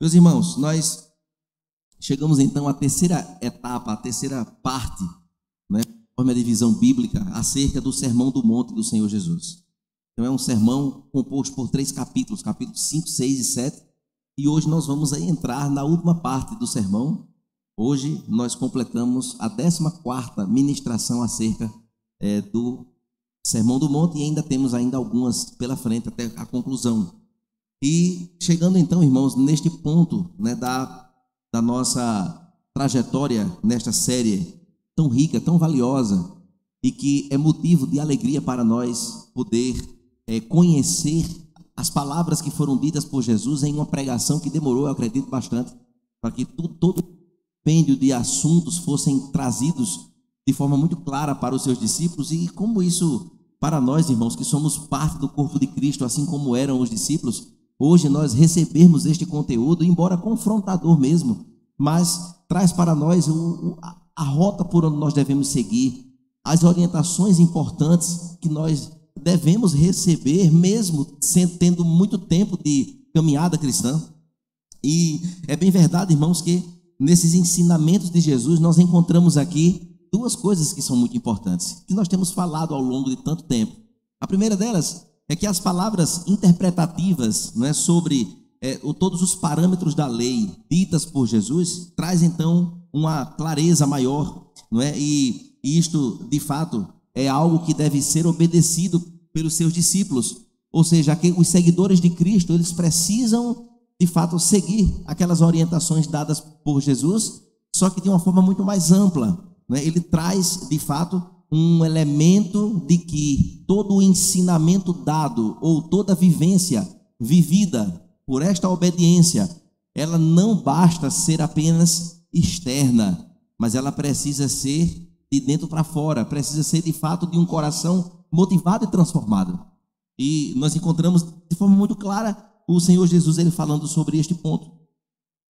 Meus irmãos, nós chegamos então à terceira etapa, à terceira parte, né, conforme a divisão bíblica, acerca do Sermão do Monte do Senhor Jesus. Então é um sermão composto por 3 capítulos, capítulos 5, 6 e 7, e hoje nós vamos aí entrar na última parte do sermão. Hoje nós completamos a 14ª ministração acerca do Sermão do Monte e ainda temos algumas pela frente até a conclusão. E chegando então, irmãos, neste ponto, né, da nossa trajetória nesta série tão rica, tão valiosa, e que é motivo de alegria para nós poder conhecer as palavras que foram ditas por Jesus em uma pregação que demorou, eu acredito, bastante, para que todo o compêndio de assuntos fossem trazidos de forma muito clara para os seus discípulos. E como isso, para nós, irmãos, que somos parte do corpo de Cristo, assim como eram os discípulos, hoje nós recebermos este conteúdo, embora confrontador mesmo, mas traz para nós a rota por onde nós devemos seguir, as orientações importantes que nós devemos receber, mesmo tendo muito tempo de caminhada cristã. E é bem verdade, irmãos, que nesses ensinamentos de Jesus nós encontramos aqui duas coisas que são muito importantes, que nós temos falado ao longo de tanto tempo. A primeira delas é que as palavras interpretativas, né, sobre todos os parâmetros da lei ditas por Jesus, traz então uma clareza maior, não é? E isto, de fato, é algo que deve ser obedecido pelos seus discípulos. Ou seja, os seguidores de Cristo, eles precisam, de fato, seguir aquelas orientações dadas por Jesus, só que de uma forma muito mais ampla, né? Ele traz, de fato, um elemento de que todo o ensinamento dado ou toda vivência vivida por esta obediência, ela não basta ser apenas externa, mas ela precisa ser de dentro para fora, precisa ser de fato de um coração motivado e transformado. E nós encontramos de forma muito clara o Senhor Jesus ele falando sobre este ponto.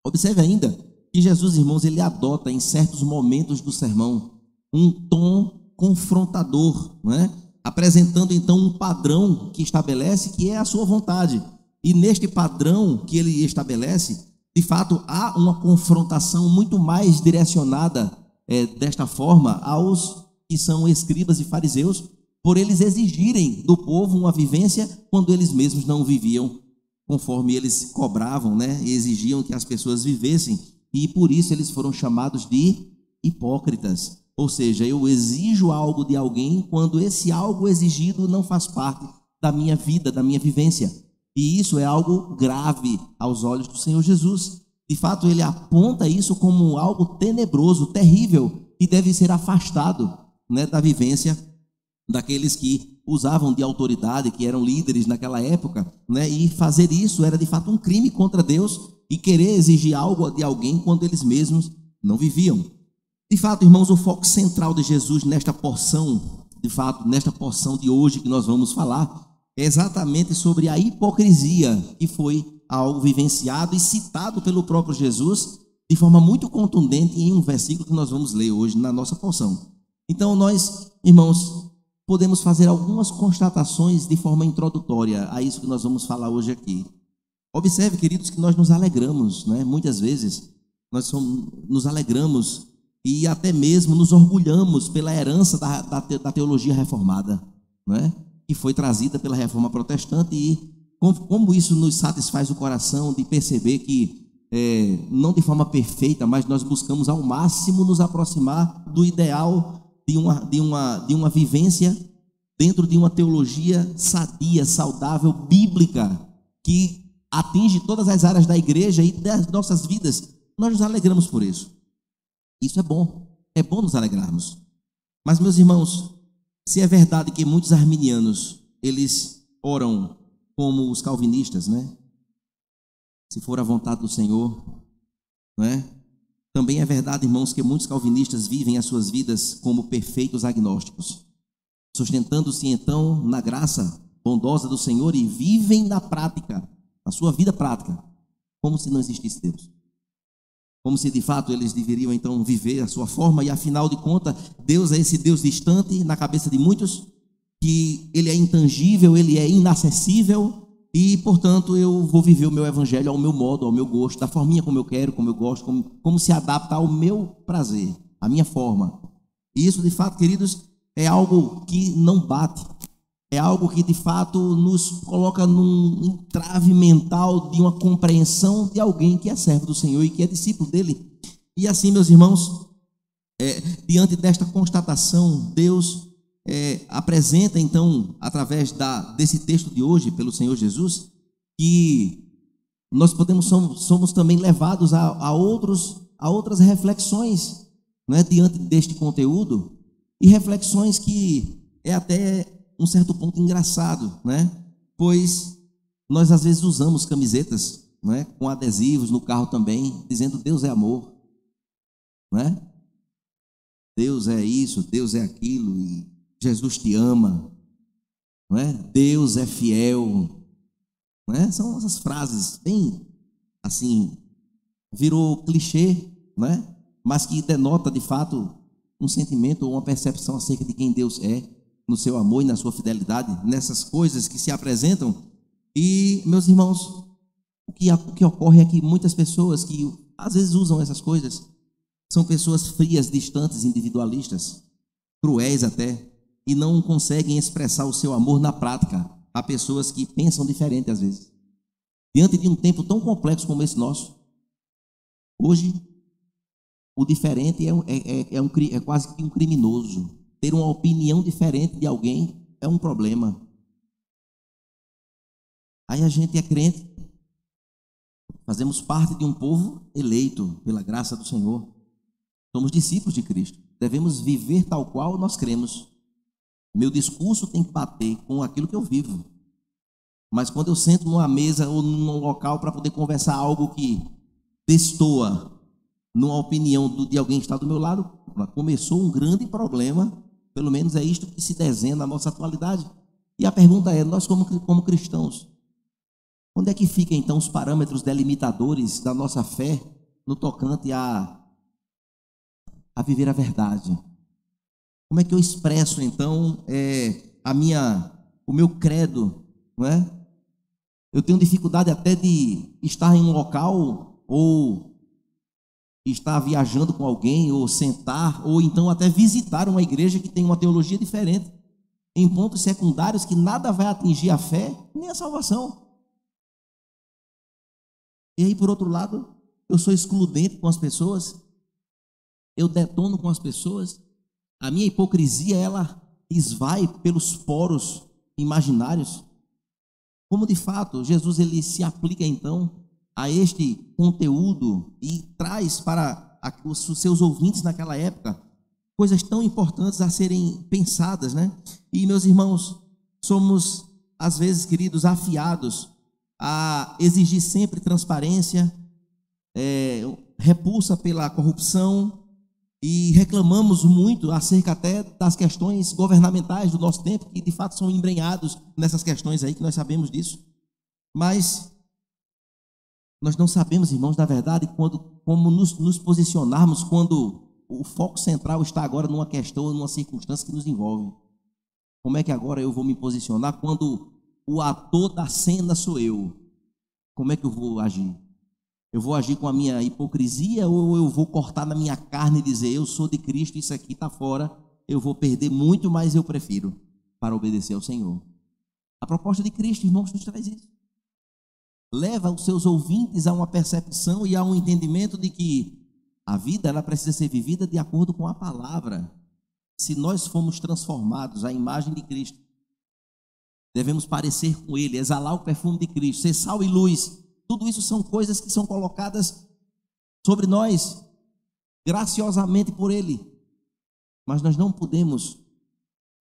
Observe ainda que Jesus, irmãos, ele adota em certos momentos do sermão um tom confrontador, né? Apresentando então um padrão que estabelece que é a sua vontade. E neste padrão que ele estabelece, de fato, há uma confrontação muito mais direcionada desta forma aos que são escribas e fariseus, por eles exigirem do povo uma vivência quando eles mesmos não viviam conforme eles cobravam, né? E exigiam que as pessoas vivessem, e por isso eles foram chamados de hipócritas. Ou seja, eu exijo algo de alguém quando esse algo exigido não faz parte da minha vida, da minha vivência. E isso é algo grave aos olhos do Senhor Jesus. De fato, ele aponta isso como algo tenebroso, terrível, e deve ser afastado, né, da vivência daqueles que usavam de autoridade, que eram líderes naquela época, né, e fazer isso era de fato um crime contra Deus e querer exigir algo de alguém quando eles mesmos não viviam. De fato, irmãos, o foco central de Jesus nesta porção, de fato, nesta porção de hoje que nós vamos falar, é exatamente sobre a hipocrisia, que foi algo vivenciado e citado pelo próprio Jesus de forma muito contundente em um versículo que nós vamos ler hoje na nossa porção. Então nós, irmãos, podemos fazer algumas constatações de forma introdutória a isso que nós vamos falar hoje aqui. Observe, queridos, que nós nos alegramos, né? Muitas vezes nós nos alegramos e até mesmo nos orgulhamos pela herança da teologia reformada, né? Que foi trazida pela reforma protestante, e como isso nos satisfaz o coração de perceber que, não de forma perfeita, mas nós buscamos ao máximo nos aproximar do ideal de uma vivência dentro de uma teologia sadia, saudável, bíblica, que atinge todas as áreas da igreja e das nossas vidas. Nós nos alegramos por isso. Isso é bom nos alegrarmos. Mas, meus irmãos, se é verdade que muitos arminianos, eles oram como os calvinistas, né? Se for a vontade do Senhor, né? Também é verdade, irmãos, que muitos calvinistas vivem as suas vidas como perfeitos agnósticos, sustentando-se então na graça bondosa do Senhor e vivem na prática, a sua vida prática, como se não existisse Deus. Como se de fato eles deveriam então viver a sua forma, e afinal de contas, Deus é esse Deus distante na cabeça de muitos, que ele é intangível, ele é inacessível, e, portanto, eu vou viver o meu evangelho ao meu modo, ao meu gosto, da forminha como eu quero, como eu gosto, como se adapta ao meu prazer, à minha forma. E isso, de fato, queridos, é algo que não bate. É algo que, de fato, nos coloca num entrave mental de uma compreensão de alguém que é servo do Senhor e que é discípulo dele. E assim, meus irmãos, diante desta constatação, Deus apresenta, então, através desse texto de hoje, pelo Senhor Jesus, que nós somos também levados a outras reflexões, né, diante deste conteúdo, e reflexões que é até um certo ponto engraçado, né? Pois nós às vezes usamos camisetas, né, com adesivos no carro também, dizendo Deus é amor, né? Deus é isso, Deus é aquilo, e Jesus te ama, né? Deus é fiel, né? São essas frases bem assim, virou clichê, né? Mas que denota de fato um sentimento ou uma percepção acerca de quem Deus é, no seu amor e na sua fidelidade, nessas coisas que se apresentam. E, meus irmãos, o que ocorre é que muitas pessoas que às vezes usam essas coisas são pessoas frias, distantes, individualistas, cruéis até, e não conseguem expressar o seu amor na prática. Há pessoas que pensam diferente às vezes. Diante de um tempo tão complexo como esse nosso, hoje, o diferente é quase que um criminoso. Ter uma opinião diferente de alguém é um problema. Aí a gente é crente, fazemos parte de um povo eleito pela graça do Senhor. Somos discípulos de Cristo. Devemos viver tal qual nós cremos. Meu discurso tem que bater com aquilo que eu vivo. Mas quando eu sento numa mesa ou num local para poder conversar algo que destoa numa opinião de alguém que está do meu lado, começou um grande problema. Pelo menos é isto que se desenha na nossa atualidade. E a pergunta é, nós como cristãos, onde é que ficam então os parâmetros delimitadores da nossa fé no tocante a viver a verdade? Como é que eu expresso então o meu credo, não é? Eu tenho dificuldade até de estar em um local ou estar viajando com alguém, ou sentar, ou então até visitar uma igreja que tem uma teologia diferente, em pontos secundários que nada vai atingir a fé nem a salvação. E aí, por outro lado, eu sou excludente com as pessoas, eu detono com as pessoas, a minha hipocrisia, ela esvai pelos poros imaginários. Como de fato Jesus ele se aplica então a este conteúdo e traz para os seus ouvintes naquela época coisas tão importantes a serem pensadas, né? E, meus irmãos, somos às vezes, queridos, afiados a exigir sempre transparência, repulsa pela corrupção, e reclamamos muito acerca até das questões governamentais do nosso tempo, que de fato são embrenhados nessas questões aí, que nós sabemos disso. Mas nós não sabemos, irmãos, na verdade, como nos posicionarmos quando o foco central está agora numa questão, numa circunstância que nos envolve. Como é que agora eu vou me posicionar quando o ator da cena sou eu? Como é que eu vou agir? Eu vou agir com a minha hipocrisia ou eu vou cortar na minha carne e dizer, eu sou de Cristo, isso aqui está fora, eu vou perder muito, mas eu prefiro para obedecer ao Senhor. A proposta de Cristo, irmãos, nos traz isso. Leva os seus ouvintes a uma percepção e a um entendimento de que a vida ela precisa ser vivida de acordo com a palavra. Se nós formos transformados à imagem de Cristo, devemos parecer com Ele, exalar o perfume de Cristo, ser sal e luz. Tudo isso são coisas que são colocadas sobre nós, graciosamente por Ele. Mas nós não podemos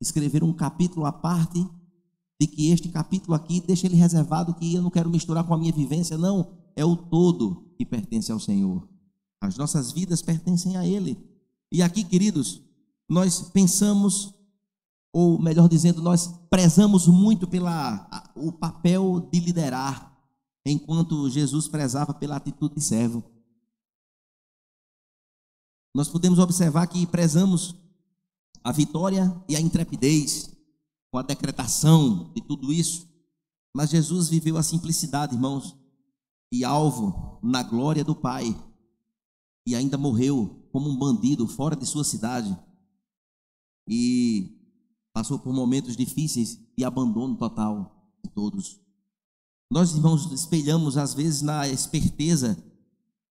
escrever um capítulo à parte, de que este capítulo aqui, deixa ele reservado, que eu não quero misturar com a minha vivência. Não, é o todo que pertence ao Senhor. As nossas vidas pertencem a Ele. E aqui, queridos, nós pensamos, ou melhor dizendo, nós prezamos muito o papel de liderar, enquanto Jesus prezava pela atitude de servo. Nós podemos observar que prezamos a vitória e a intrepidez com a decretação de tudo isso, Mas Jesus viveu a simplicidade, irmãos, e alvo na glória do Pai, e ainda morreu como um bandido fora de sua cidade, e passou por momentos difíceis e abandono total de todos. Nós, irmãos, espelhamos às vezes na esperteza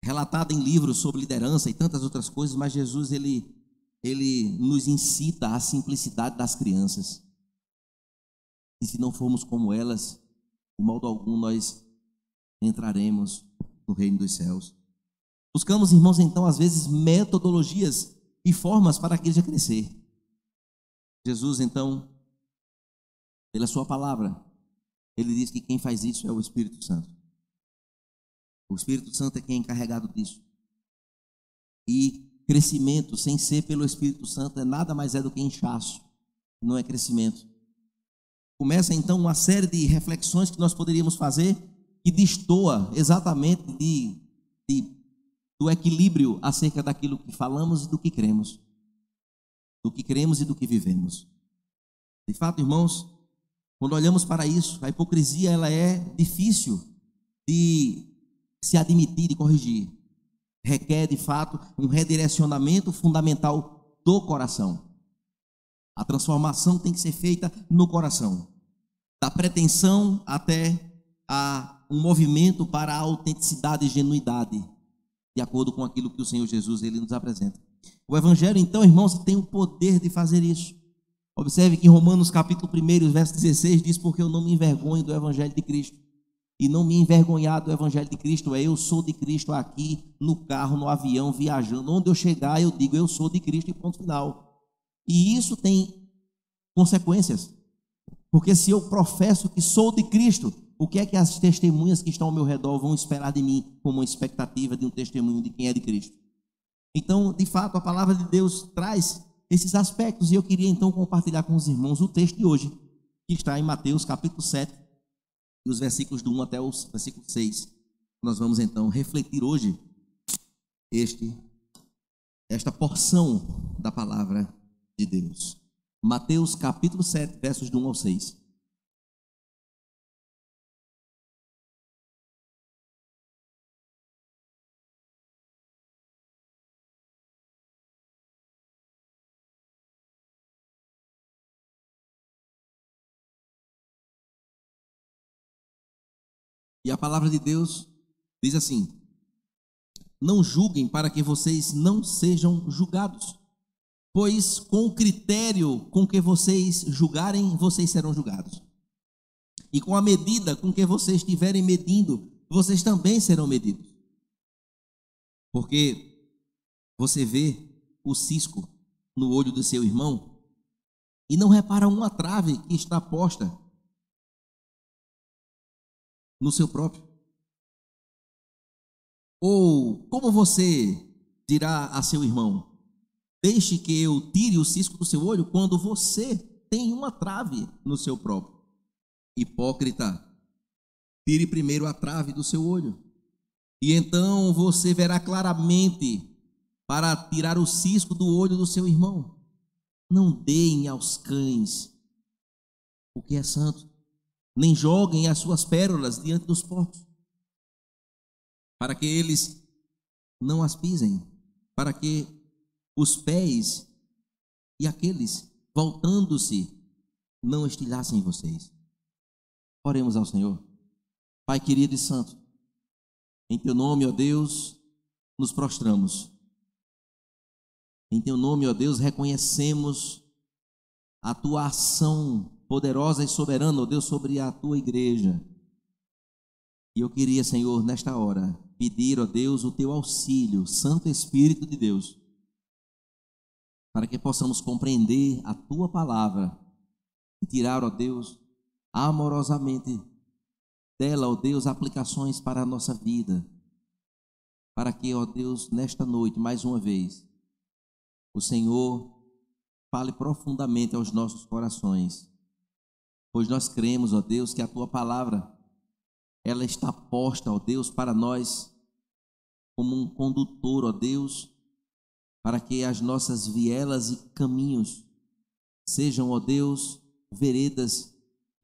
relatada em livros sobre liderança e tantas outras coisas, mas Jesus, ele nos incita à simplicidade das crianças. E se não formos como elas, de modo algum nós entraremos no reino dos céus. Buscamos, irmãos, então, às vezes, metodologias e formas para a igreja crescer. Jesus, então, pela sua palavra, ele diz que quem faz isso é o Espírito Santo. O Espírito Santo é quem é encarregado disso. E crescimento sem ser pelo Espírito Santo é nada mais do que inchaço, não é crescimento. Começa então uma série de reflexões que nós poderíamos fazer que destoa exatamente do equilíbrio acerca daquilo que falamos e do que cremos. Do que cremos e do que vivemos. De fato, irmãos, quando olhamos para isso, a hipocrisia ela é difícil de se admitir e corrigir. Requer, de fato, um redirecionamento fundamental do coração. A transformação tem que ser feita no coração. Da pretensão até um movimento para a autenticidade e genuidade, de acordo com aquilo que o Senhor Jesus ele nos apresenta. O Evangelho, então, irmãos, tem o poder de fazer isso. Observe que em Romanos capítulo 1, verso 16, diz: porque eu não me envergonho do Evangelho de Cristo. E não me envergonhar do Evangelho de Cristo eu sou de Cristo aqui, no carro, no avião, viajando. Onde eu chegar, eu digo, eu sou de Cristo e ponto final. E isso tem consequências. Porque se eu professo que sou de Cristo, o que é que as testemunhas que estão ao meu redor vão esperar de mim como uma expectativa de um testemunho de quem é de Cristo? Então, de fato, a palavra de Deus traz esses aspectos, e eu queria então compartilhar com os irmãos o texto de hoje, que está em Mateus capítulo 7, dos versículos do 1 até o versículo 6. Nós vamos então refletir hoje esta porção da palavra de Deus. Mateus capítulo 7, versos do 1 ao 6. E a palavra de Deus diz assim: não julguem para que vocês não sejam julgados, pois com o critério com que vocês julgarem, vocês serão julgados. E com a medida com que vocês estiverem medindo, vocês também serão medidos. Porque você vê o cisco no olho do seu irmão e não repara uma trave que está posta no seu próprio. Ou como você dirá a seu irmão: deixe que eu tire o cisco do seu olho, quando você tem uma trave no seu próprio? Hipócrita, tire primeiro a trave do seu olho, e então você verá claramente para tirar o cisco do olho do seu irmão. Não deem aos cães o que é santo, nem joguem as suas pérolas diante dos porcos, para que eles não as pisem, para que os pés e aqueles, voltando-se, não estilhassem vocês. Oremos ao Senhor. Pai querido e santo, em teu nome, ó Deus, nos prostramos. Em teu nome, ó Deus, reconhecemos a tua ação poderosa e soberana, ó Deus, sobre a tua igreja. E eu queria, Senhor, nesta hora, pedir, ó Deus, o teu auxílio, Santo Espírito de Deus, para que possamos compreender a tua palavra e tirar, ó Deus, amorosamente dela, ó Deus, aplicações para a nossa vida, para que, ó Deus, nesta noite, mais uma vez, o Senhor fale profundamente aos nossos corações, pois nós cremos, ó Deus, que a tua palavra, ela está posta, ó Deus, para nós como um condutor, ó Deus, para que as nossas vielas e caminhos sejam, ó Deus, veredas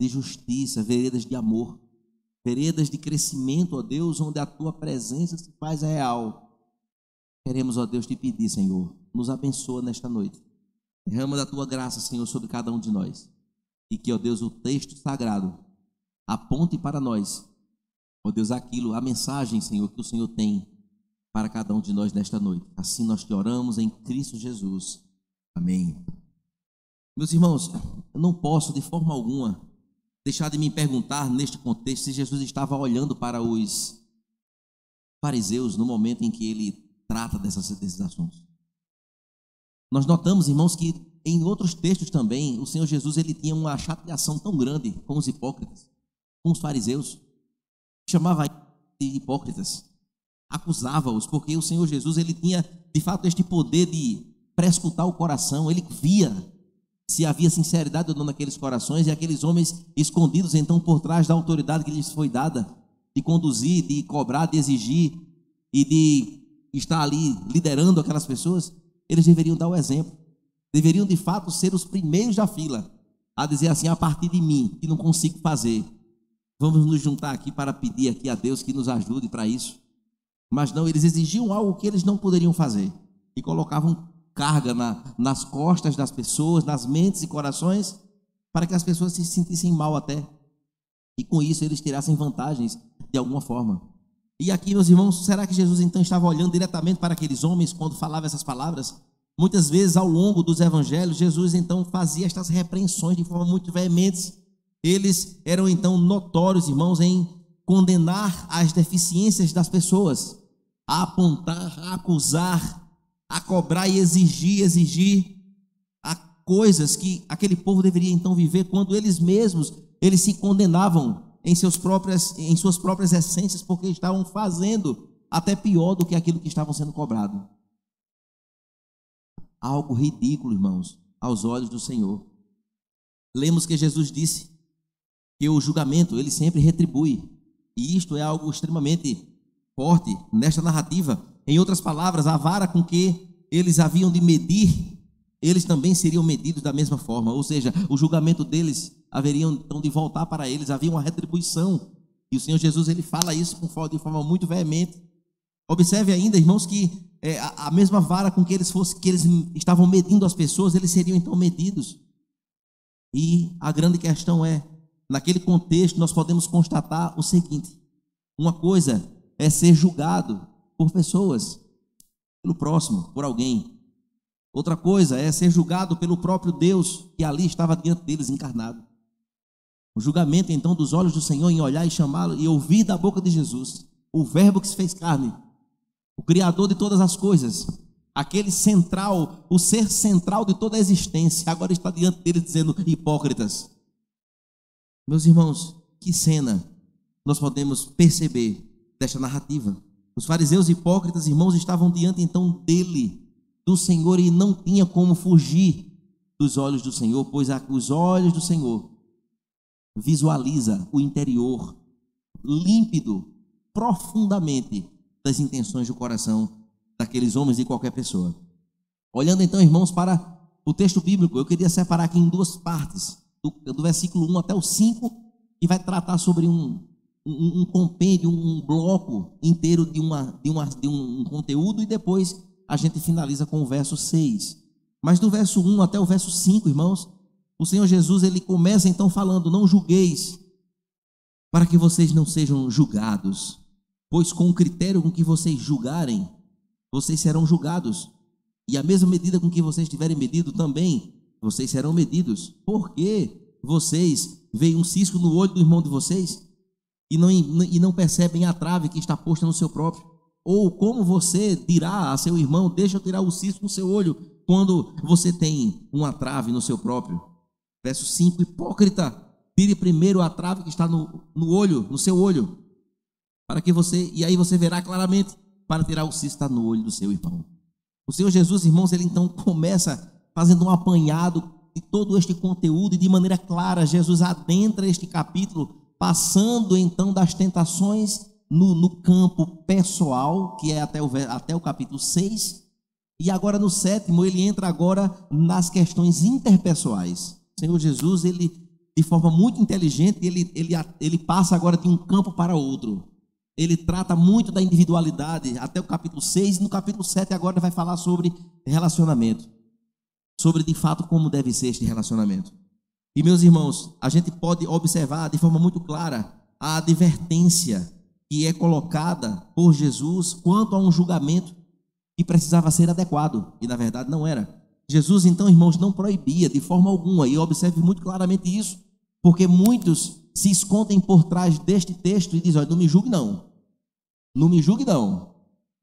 de justiça, veredas de amor, veredas de crescimento, ó Deus, onde a tua presença se faz real. Queremos, ó Deus, te pedir, Senhor, nos abençoa nesta noite. Derrama da tua graça, Senhor, sobre cada um de nós. E que, ó Deus, o texto sagrado aponte para nós, ó Deus, aquilo, a mensagem, Senhor, que o Senhor tem para cada um de nós nesta noite. Assim nós te oramos em Cristo Jesus. Amém. Meus irmãos, eu não posso de forma alguma deixar de me perguntar neste contexto se Jesus estava olhando para os fariseus no momento em que ele trata desses assuntos. Nós notamos, irmãos, que em outros textos também o Senhor Jesus ele tinha uma chateação tão grande com os hipócritas, com os fariseus, chamava de hipócritas, acusava-os, porque o Senhor Jesus ele tinha de fato este poder de prescrutar o coração. Ele via se havia sinceridade ou não naqueles corações, e aqueles homens escondidos então por trás da autoridade que lhes foi dada, de conduzir, de cobrar, de exigir e de estar ali liderando aquelas pessoas, eles deveriam dar o exemplo, deveriam de fato ser os primeiros da fila a dizer assim: a partir de mim, que não consigo fazer, vamos nos juntar aqui para pedir aqui a Deus que nos ajude para isso. Mas não, eles exigiam algo que eles não poderiam fazer e colocavam carga nas costas das pessoas, nas mentes e corações, para que as pessoas se sentissem mal até, e com isso eles tirassem vantagens de alguma forma. E aqui, meus irmãos, será que Jesus então estava olhando diretamente para aqueles homens quando falava essas palavras? Muitas vezes ao longo dos evangelhos, Jesus então fazia estas repreensões de forma muito veementes. Eles eram então notórios, irmãos, em condenar as deficiências das pessoas, a apontar, a acusar, a cobrar e exigir a coisas que aquele povo deveria então viver, quando eles mesmos, eles se condenavam em suas próprias essências, porque estavam fazendo até pior do que aquilo que estavam sendo cobrado. Algo ridículo, irmãos, aos olhos do Senhor. Lemos que Jesus disse que o julgamento, ele sempre retribui, e isto é algo extremamente forte nesta narrativa. Em outras palavras, a vara com que eles haviam de medir, eles também seriam medidos da mesma forma, ou seja, o julgamento deles haveriam então de voltar para eles, havia uma retribuição, e o Senhor Jesus ele fala isso de forma muito veemente. Observe ainda, irmãos, que a mesma vara com que eles estavam medindo as pessoas, eles seriam então medidos. E a grande questão é, naquele contexto nós podemos constatar o seguinte: uma coisa é ser julgado por pessoas, pelo próximo, por alguém. Outra coisa é ser julgado pelo próprio Deus que ali estava diante deles encarnado. O julgamento então dos olhos do Senhor em olhar e chamá-lo e ouvir da boca de Jesus, o verbo que se fez carne, o Criador de todas as coisas, aquele central, o ser central de toda a existência, agora está diante deles dizendo: hipócritas. Meus irmãos, que cena nós podemos perceber desta narrativa. Os fariseus hipócritas, irmãos, estavam diante então dele, do Senhor, e não tinha como fugir dos olhos do Senhor, pois os olhos do Senhor visualiza o interior límpido, profundamente, das intenções do coração daqueles homens e de qualquer pessoa. Olhando então, irmãos, para o texto bíblico, eu queria separar aqui em duas partes, do versículo 1 até o 5, que vai tratar sobre um compêndio, um bloco inteiro de um conteúdo, e depois a gente finaliza com o verso 6. Mas do verso 1 até o verso 5, irmãos, o Senhor Jesus ele começa então falando: não julgueis, para que vocês não sejam julgados, pois com o critério com que vocês julgarem, vocês serão julgados, e a mesma medida com que vocês tiverem medido também, vocês serão medidos. Porque vocês veem um cisco no olho do irmão de vocês e não percebem a trave que está posta no seu próprio? Ou como você dirá a seu irmão: deixa eu tirar o cisco no seu olho, quando você tem uma trave no seu próprio? Verso 5: hipócrita, tire primeiro a trave que está no olho, no seu olho, para que e aí você verá claramente, para tirar o cisco que está no olho do seu irmão. O Senhor Jesus, irmãos, ele então começa fazendo um apanhado de todo este conteúdo, e de maneira clara Jesus adentra este capítulo, passando então das tentações no campo pessoal, que é até o capítulo 6, e agora no 7º ele entra agora nas questões interpessoais. O Senhor Jesus, ele de forma muito inteligente, ele passa agora de um campo para outro. Ele trata muito da individualidade, até o capítulo 6, e no capítulo 7 agora ele vai falar sobre relacionamento. Sobre, de fato, como deve ser este relacionamento. E, meus irmãos, a gente pode observar de forma muito clara a advertência que é colocada por Jesus quanto a um julgamento que precisava ser adequado, e na verdade não era. Jesus, então, irmãos, não proibia de forma alguma, e observe muito claramente isso, porque muitos se escondem por trás deste texto e dizem: olha, não me julgue não, não me julgue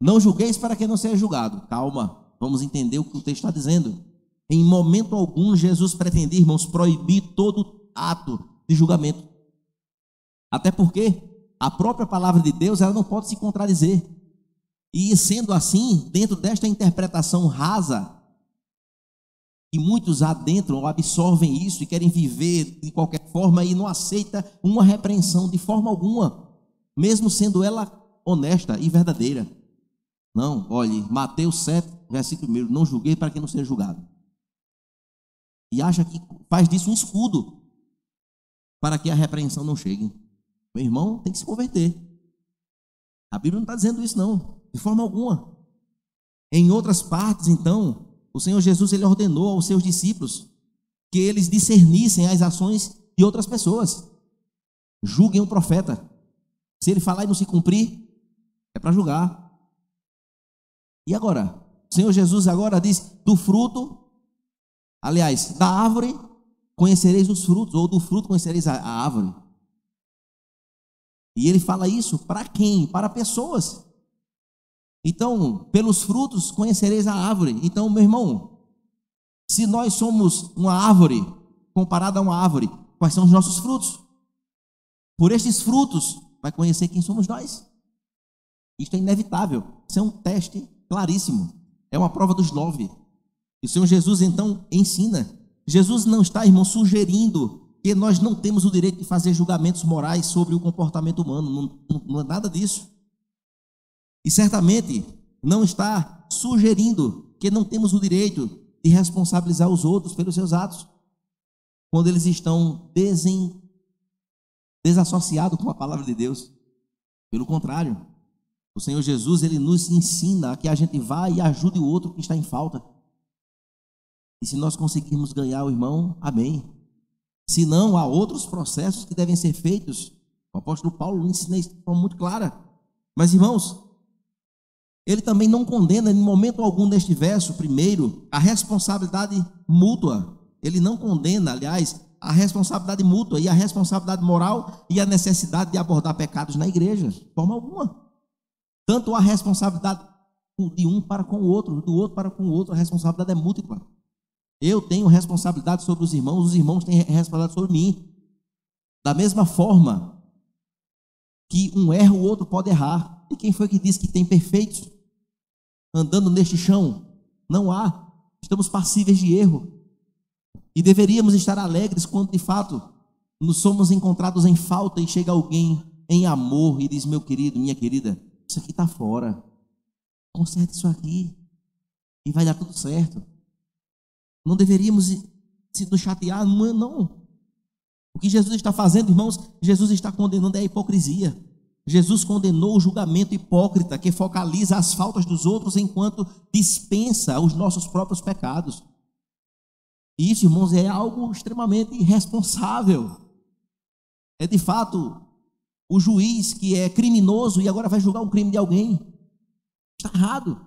não julgueis para que não seja julgado. Calma, vamos entender o que o texto está dizendo. Em momento algum Jesus pretendia, irmãos, proibir todo ato de julgamento, até porque a própria palavra de Deus, ela não pode se contradizer, e sendo assim, dentro desta interpretação rasa, e muitos adentram ou absorvem isso e querem viver de qualquer forma e não aceita uma repreensão de forma alguma, mesmo sendo ela honesta e verdadeira. Não, olhe, Mateus 7, versículo 1, não julguei para que não seja julgado. E acha que faz disso um escudo para que a repreensão não chegue. Meu irmão tem que se converter. A Bíblia não está dizendo isso não, de forma alguma. Em outras partes, então, o Senhor Jesus, ele ordenou aos seus discípulos que eles discernissem as ações de outras pessoas. Julguem o profeta. Se ele falar e não se cumprir, é para julgar. E agora? O Senhor Jesus agora diz: do fruto, aliás, da árvore conhecereis os frutos, ou do fruto conhecereis a árvore. E ele fala isso para quem? Para pessoas. Então, pelos frutos conhecereis a árvore. Então, meu irmão, se nós somos uma árvore, comparada a uma árvore, quais são os nossos frutos? Por estes frutos, vai conhecer quem somos nós. Isto é inevitável. Isso é um teste claríssimo. É uma prova dos 9. E o Senhor Jesus, então, ensina. Jesus não está, irmão, sugerindo que nós não temos o direito de fazer julgamentos morais sobre o comportamento humano. Não é nada disso. E certamente não está sugerindo que não temos o direito de responsabilizar os outros pelos seus atos, quando eles estão desassociados com a palavra de Deus. Pelo contrário, o Senhor Jesus, ele nos ensina a que a gente vá e ajude o outro que está em falta. E se nós conseguirmos ganhar o irmão, amém. Se não, há outros processos que devem ser feitos. O apóstolo Paulo ensina isso de forma muito clara. Mas, irmãos, ele também não condena em momento algum neste verso, primeiro, a responsabilidade mútua. Ele não condena, aliás, a responsabilidade mútua e a responsabilidade moral e a necessidade de abordar pecados na igreja, de forma alguma. Tanto a responsabilidade de um para com o outro, do outro para com o outro, a responsabilidade é múltipla. Eu tenho responsabilidade sobre os irmãos têm responsabilidade sobre mim. Da mesma forma que um erra, o outro pode errar. E quem foi que disse que tem perfeitos andando neste chão? Não há. Estamos passíveis de erro. E deveríamos estar alegres quando de fato nos somos encontrados em falta e chega alguém em amor e diz: meu querido, minha querida, isso aqui está fora. Conserte isso aqui e vai dar tudo certo. Não deveríamos se nos chatear, não. O que Jesus está fazendo, irmãos, Jesus está condenando a hipocrisia. Jesus condenou o julgamento hipócrita que focaliza as faltas dos outros enquanto dispensa os nossos próprios pecados. E isso, irmãos, é algo extremamente irresponsável. É de fato o juiz que é criminoso e agora vai julgar um crime de alguém. Está errado.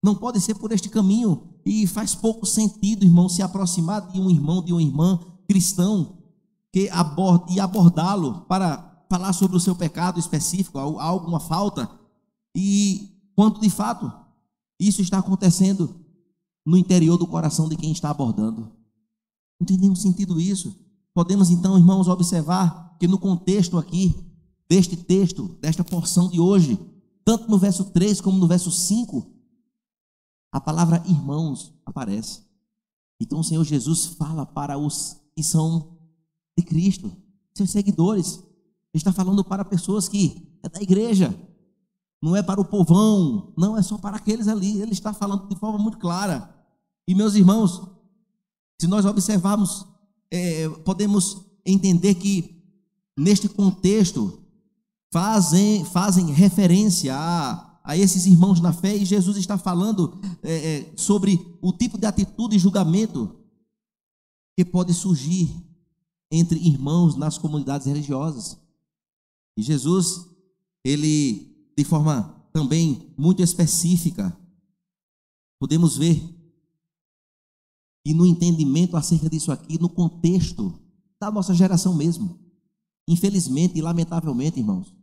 Não pode ser por este caminho. E faz pouco sentido, irmão, se aproximar de um irmão, de uma irmã cristão e abordá-lo para falar sobre o seu pecado específico, alguma falta, e quando de fato isso está acontecendo no interior do coração de quem está abordando. Não tem nenhum sentido isso. Podemos então, irmãos, observar que no contexto aqui deste texto, desta porção de hoje, tanto no verso 3 como no verso 5, a palavra irmãos aparece. Então o Senhor Jesus fala para os que são de Cristo, seus seguidores. Ele está falando para pessoas que é da igreja, não é para o povão, não é só para aqueles ali. Ele está falando de forma muito clara. E meus irmãos, se nós observarmos, podemos entender que, neste contexto, fazem referência a esses irmãos na fé, e Jesus está falando sobre o tipo de atitude e julgamento que pode surgir entre irmãos nas comunidades religiosas. E Jesus, ele, de forma também muito específica, podemos ver, e no entendimento acerca disso aqui, no contexto da nossa geração mesmo. Infelizmente e lamentavelmente, irmãos,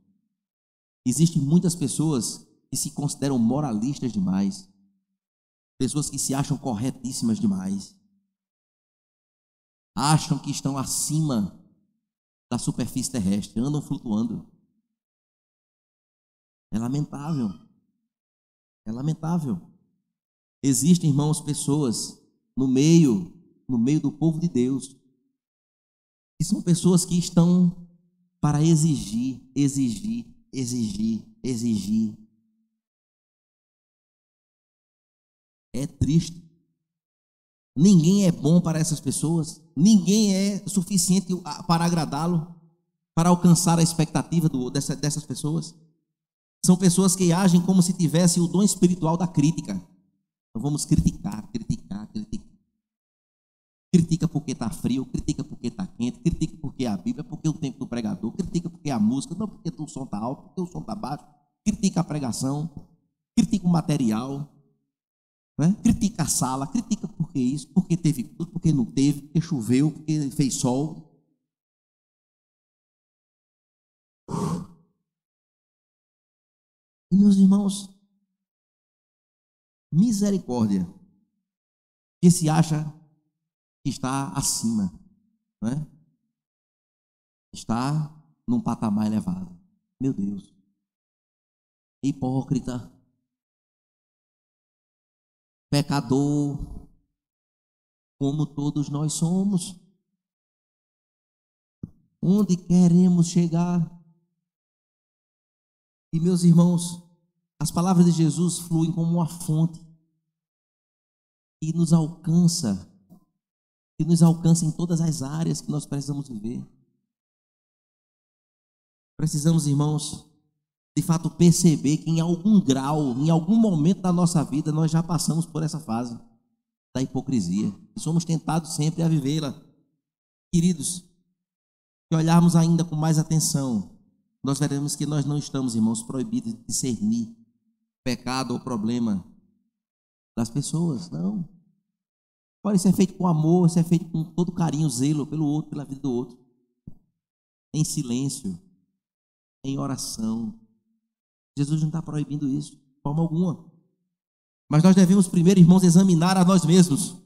existem muitas pessoas que se consideram moralistas demais, pessoas que se acham corretíssimas demais, acham que estão acima da superfície terrestre, andam flutuando. É lamentável. É lamentável. Existem, irmãos, pessoas no meio do povo de Deus, que são pessoas que estão para exigir. É triste. Ninguém é bom para essas pessoas, ninguém é suficiente para agradá-lo, para alcançar a expectativa dessas pessoas. São pessoas que agem como se tivessem o dom espiritual da crítica. Então vamos criticar. Critica porque está frio, critica porque está quente, critica porque é a Bíblia, porque é o tempo do pregador, critica porque é a música, não porque o som está alto, porque o som está baixo, critica a pregação, critica o material, né? Critica a sala, critica porque isso, porque teve tudo, porque não teve, porque choveu, porque fez sol. E meus irmãos, misericórdia, que se acha que está acima, né? Está num patamar elevado. Meu Deus, hipócrita, pecador, como todos nós somos. Onde queremos chegar? E meus irmãos, as palavras de Jesus fluem como uma fonte e nos alcança em todas as áreas que nós precisamos viver. Precisamos, irmãos, de fato perceber que em algum grau, em algum momento da nossa vida, nós já passamos por essa fase da hipocrisia e somos tentados sempre a vivê-la. Queridos, se olharmos ainda com mais atenção, nós veremos que nós não estamos, irmãos, proibidos de discernir pecado ou problema das pessoas, não. Pode ser feito com amor, ser feito com todo carinho, zelo pelo outro, pela vida do outro, em silêncio, em oração. Jesus não está proibindo isso, de forma alguma. Mas nós devemos primeiro, irmãos, examinar a nós mesmos.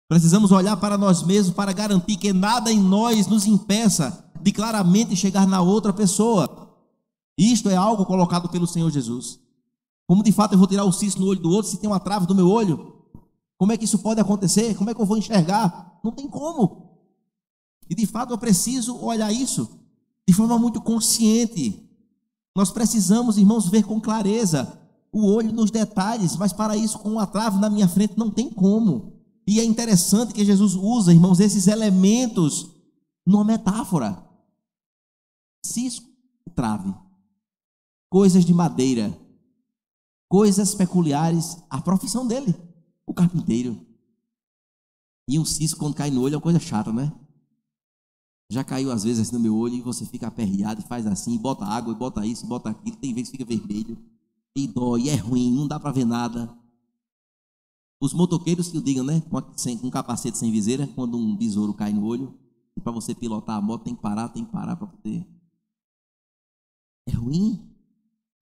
Precisamos olhar para nós mesmos para garantir que nada em nós nos impeça de claramente chegar na outra pessoa. Isto é algo colocado pelo Senhor Jesus. Como de fato eu vou tirar o cisco no olho do outro se tem uma trave no meu olho? Como é que isso pode acontecer? Como é que eu vou enxergar? Não tem como. E de fato eu preciso olhar isso de forma muito consciente. Nós precisamos, irmãos, ver com clareza o olho nos detalhes, mas para isso, com uma trave na minha frente, não tem como. E é interessante que Jesus usa, irmãos, esses elementos numa metáfora. Cisco, trave, coisas de madeira, coisas peculiares à profissão dele, o carpinteiro. E um cisco, quando cai no olho, é uma coisa chata, né? Já caiu às vezes assim no meu olho e você fica aperreado e faz assim, bota água, e bota isso, bota aquilo, tem vezes que fica vermelho, e dói, é ruim, não dá para ver nada. Os motoqueiros que o digam, né? Com capacete sem viseira, quando um besouro cai no olho, e para você pilotar a moto tem que parar para poder. É ruim.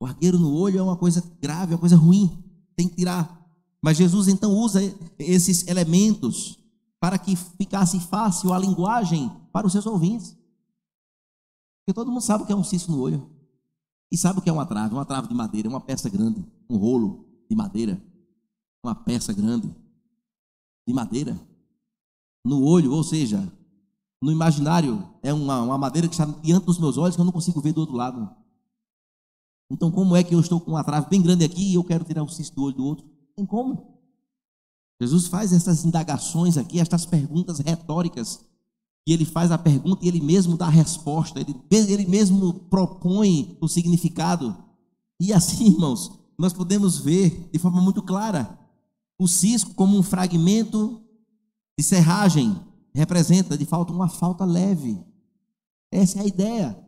O argueiro no olho é uma coisa grave, é uma coisa ruim, tem que tirar. Mas Jesus então usa esses elementos para que ficasse fácil a linguagem para os seus ouvintes. Porque todo mundo sabe o que é um cisco no olho. E sabe o que é uma trave de madeira, uma peça grande, um rolo de madeira, uma peça grande de madeira. No olho, ou seja, no imaginário, é uma madeira que está diante dos meus olhos que eu não consigo ver do outro lado. Então como é que eu estou com uma trave bem grande aqui e eu quero tirar o cisco do olho do outro? Não tem como. Jesus faz essas indagações aqui, estas perguntas retóricas, e ele faz a pergunta e ele mesmo dá a resposta, ele mesmo propõe o significado. E assim, irmãos, nós podemos ver de forma muito clara o cisco como um fragmento de serragem, representa de fato uma falta leve. Essa é a ideia.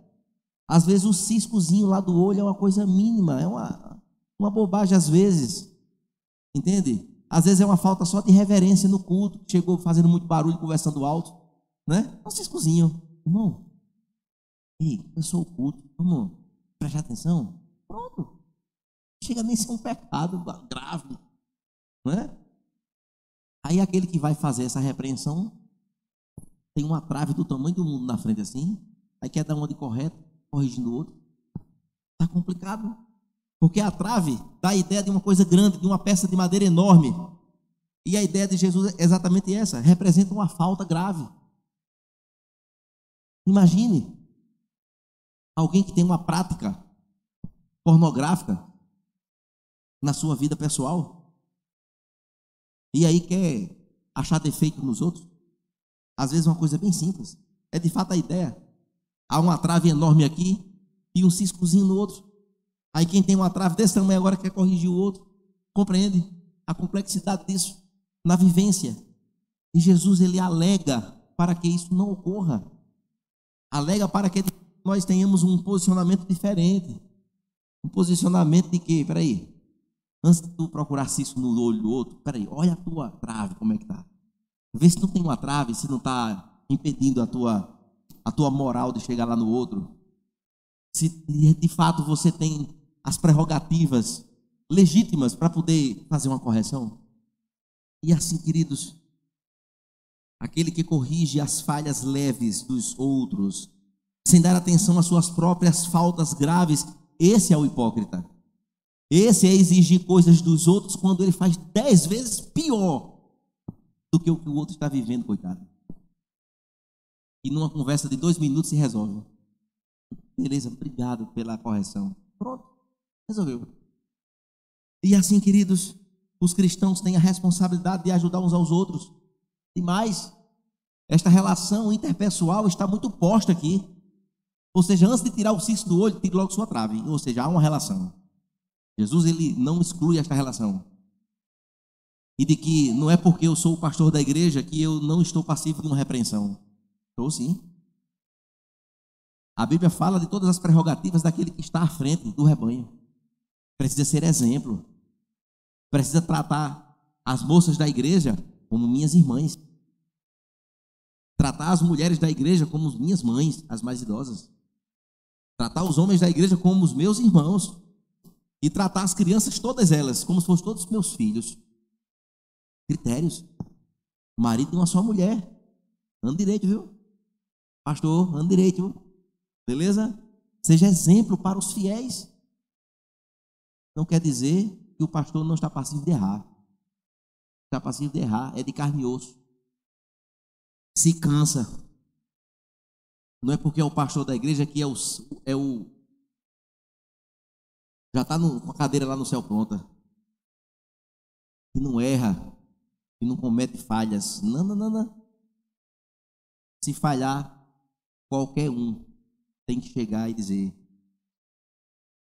Às vezes o ciscozinho lá do olho é uma coisa mínima, é uma bobagem às vezes, entende? Às vezes é uma falta só de reverência no culto, chegou fazendo muito barulho, conversando alto, né? Um ciscozinho. Irmão, ei, começou o culto, vamos prestar atenção? Pronto. Chega nem a ser um pecado grave, não é? Aí aquele que vai fazer essa repreensão tem uma trave do tamanho do mundo na frente assim, aí quer dar uma de correto, corrigindo o outro. Está complicado, porque a trave dá a ideia de uma coisa grande, de uma peça de madeira enorme, e a ideia de Jesus é exatamente essa, representa uma falta grave. Imagine alguém que tem uma prática pornográfica na sua vida pessoal, e aí quer achar defeito nos outros. Às vezes uma coisa bem simples, é de fato a ideia. Há uma trave enorme aqui e um ciscozinho no outro. Aí quem tem uma trave desse tamanho agora quer corrigir o outro. Compreende a complexidade disso na vivência? E Jesus, ele alega para que isso não ocorra. Alega para que nós tenhamos um posicionamento diferente. Um posicionamento de quê? Peraí, antes de tu procurar cisco no olho do outro, peraí, olha a tua trave, como é que tá. Vê se não tem uma trave, se não está impedindo a tua moral de chegar lá no outro. Se de fato você tem as prerrogativas legítimas para poder fazer uma correção. E assim, queridos, aquele que corrige as falhas leves dos outros, sem dar atenção às suas próprias faltas graves, esse é o hipócrita. Esse é exigir coisas dos outros quando ele faz 10 vezes pior do que o outro está vivendo, coitado. E numa conversa de 2 minutos se resolve. Beleza, obrigado pela correção. Pronto, resolveu. E assim, queridos, os cristãos têm a responsabilidade de ajudar uns aos outros. E mais, esta relação interpessoal está muito posta aqui. Ou seja, antes de tirar o cisco do olho, tire logo sua trave. Ou seja, há uma relação. Jesus, ele não exclui esta relação. E de que não é porque eu sou o pastor da igreja que eu não estou passivo de uma repreensão. Estou sim. A Bíblia fala de todas as prerrogativas daquele que está à frente do rebanho. Precisa ser exemplo. Precisa tratar as moças da igreja como minhas irmãs. Tratar as mulheres da igreja como minhas mães, as mais idosas. Tratar os homens da igreja como os meus irmãos. E tratar as crianças, todas elas, como se fossem todos meus filhos. Critérios. O marido tem uma só mulher. Anda direito, viu? Pastor, anda direito, viu? Beleza? Seja exemplo para os fiéis. Não quer dizer que o pastor não está passivo de errar. Está passivo de errar, é de carne e osso. Se cansa. Não é porque é o pastor da igreja que já está com a cadeira lá no céu pronta. E não erra. E não comete falhas. Não, não, não, não. Se falhar, qualquer um tem que chegar e dizer: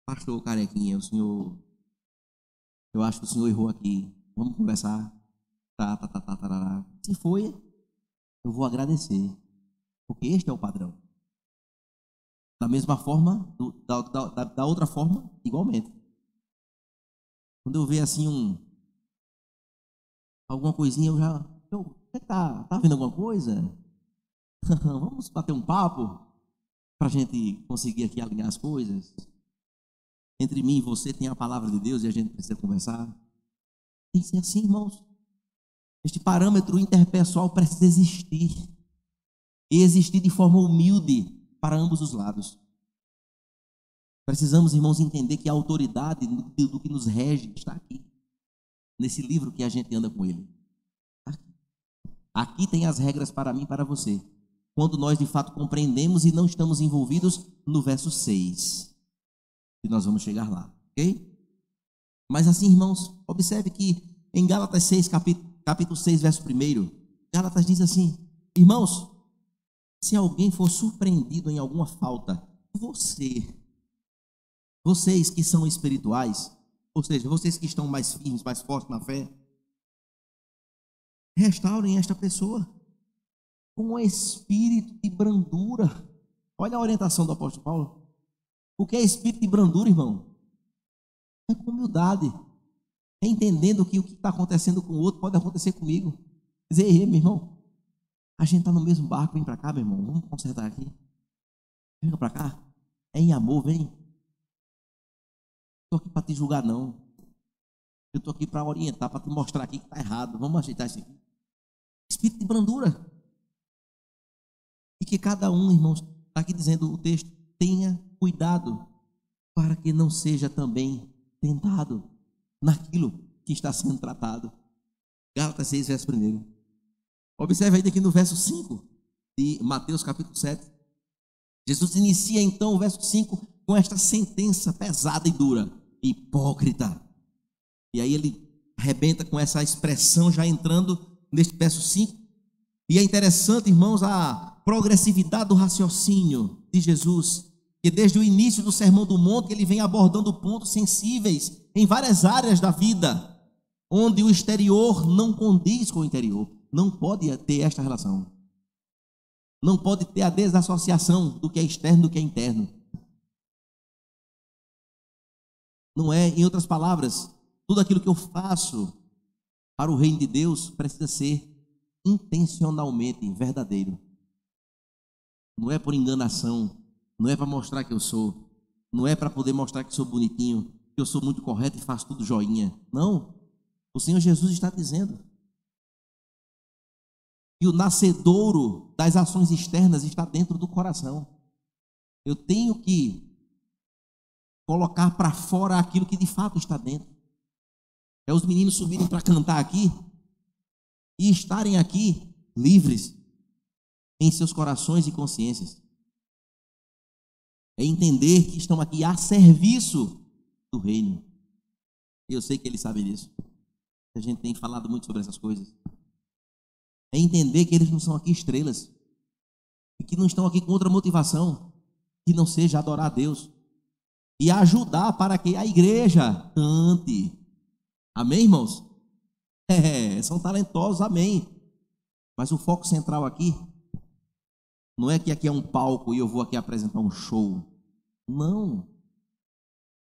pastor Carequinha, eu acho que o senhor errou aqui. Vamos conversar. Tarará. Se foi, eu vou agradecer. Porque este é o padrão. Da mesma forma, da outra forma, igualmente. Quando eu ver assim alguma coisinha, você tá vendo alguma coisa? Vamos bater um papo para a gente conseguir aqui alinhar as coisas. Entre mim e você tem a palavra de Deus e a gente precisa conversar. Tem que ser assim, irmãos. Este parâmetro interpessoal precisa existir. E existir de forma humilde para ambos os lados. Precisamos, irmãos, entender que a autoridade do que nos rege está aqui. Nesse livro que a gente anda com ele. Aqui tem as regras para mim e para você. Quando nós de fato compreendemos e não estamos envolvidos no verso 6. E nós vamos chegar lá, ok? Mas assim, irmãos, observe que em Gálatas 6, capítulo 6, verso 1, Gálatas diz assim: irmãos, Se alguém for surpreendido em alguma falta, vocês que são espirituais, ou seja, vocês que estão mais firmes, mais fortes na fé, restaurem esta pessoa com um espírito de brandura. Olha a orientação do apóstolo Paulo. O que é espírito de brandura, irmão? É com humildade. É entendendo que o que está acontecendo com o outro pode acontecer comigo. Dizer, ei, meu irmão, a gente está no mesmo barco, vem para cá, meu irmão, vamos consertar aqui. Vem para cá. É em amor, vem. Estou aqui para te julgar, não. Eu estou aqui para orientar, para te mostrar aqui que está errado. Vamos ajeitar isso aqui. Espírito de brandura. E que cada um, irmãos, está aqui dizendo o texto, tenha cuidado para que não seja também tentado naquilo que está sendo tratado. Gálatas 6, verso 1. Observe aí daqui no verso 5 de Mateus capítulo 7. Jesus inicia então o verso 5 com esta sentença pesada e dura: hipócrita. E aí ele arrebenta com essa expressão já entrando neste verso 5. E é interessante, irmãos, a progressividade do raciocínio de Jesus, que desde o início do Sermão do Monte ele vem abordando pontos sensíveis em várias áreas da vida, onde o exterior não condiz com o interior. Não pode ter esta relação. Não pode ter a desassociação do que é externo do que é interno. Não é, em outras palavras, tudo aquilo que eu faço para o reino de Deus precisa ser intencionalmente verdadeiro. Não é por enganação, não é para mostrar que eu sou, não é para poder mostrar que sou bonitinho, que eu sou muito correto e faço tudo joinha. Não. O Senhor Jesus está dizendo. E o nascedouro das ações externas está dentro do coração. Eu tenho que colocar para fora aquilo que de fato está dentro. É os meninos subirem para cantar aqui e estarem aqui livres em seus corações e consciências. É entender que estão aqui a serviço do reino. E eu sei que eles sabem disso. A gente tem falado muito sobre essas coisas. É entender que eles não são aqui estrelas e que não estão aqui com outra motivação que não seja adorar a Deus e ajudar para que a igreja cante. Amém, irmãos? São talentosos, amém. Mas o foco central aqui não é que aqui é um palco e eu vou aqui apresentar um show. Não.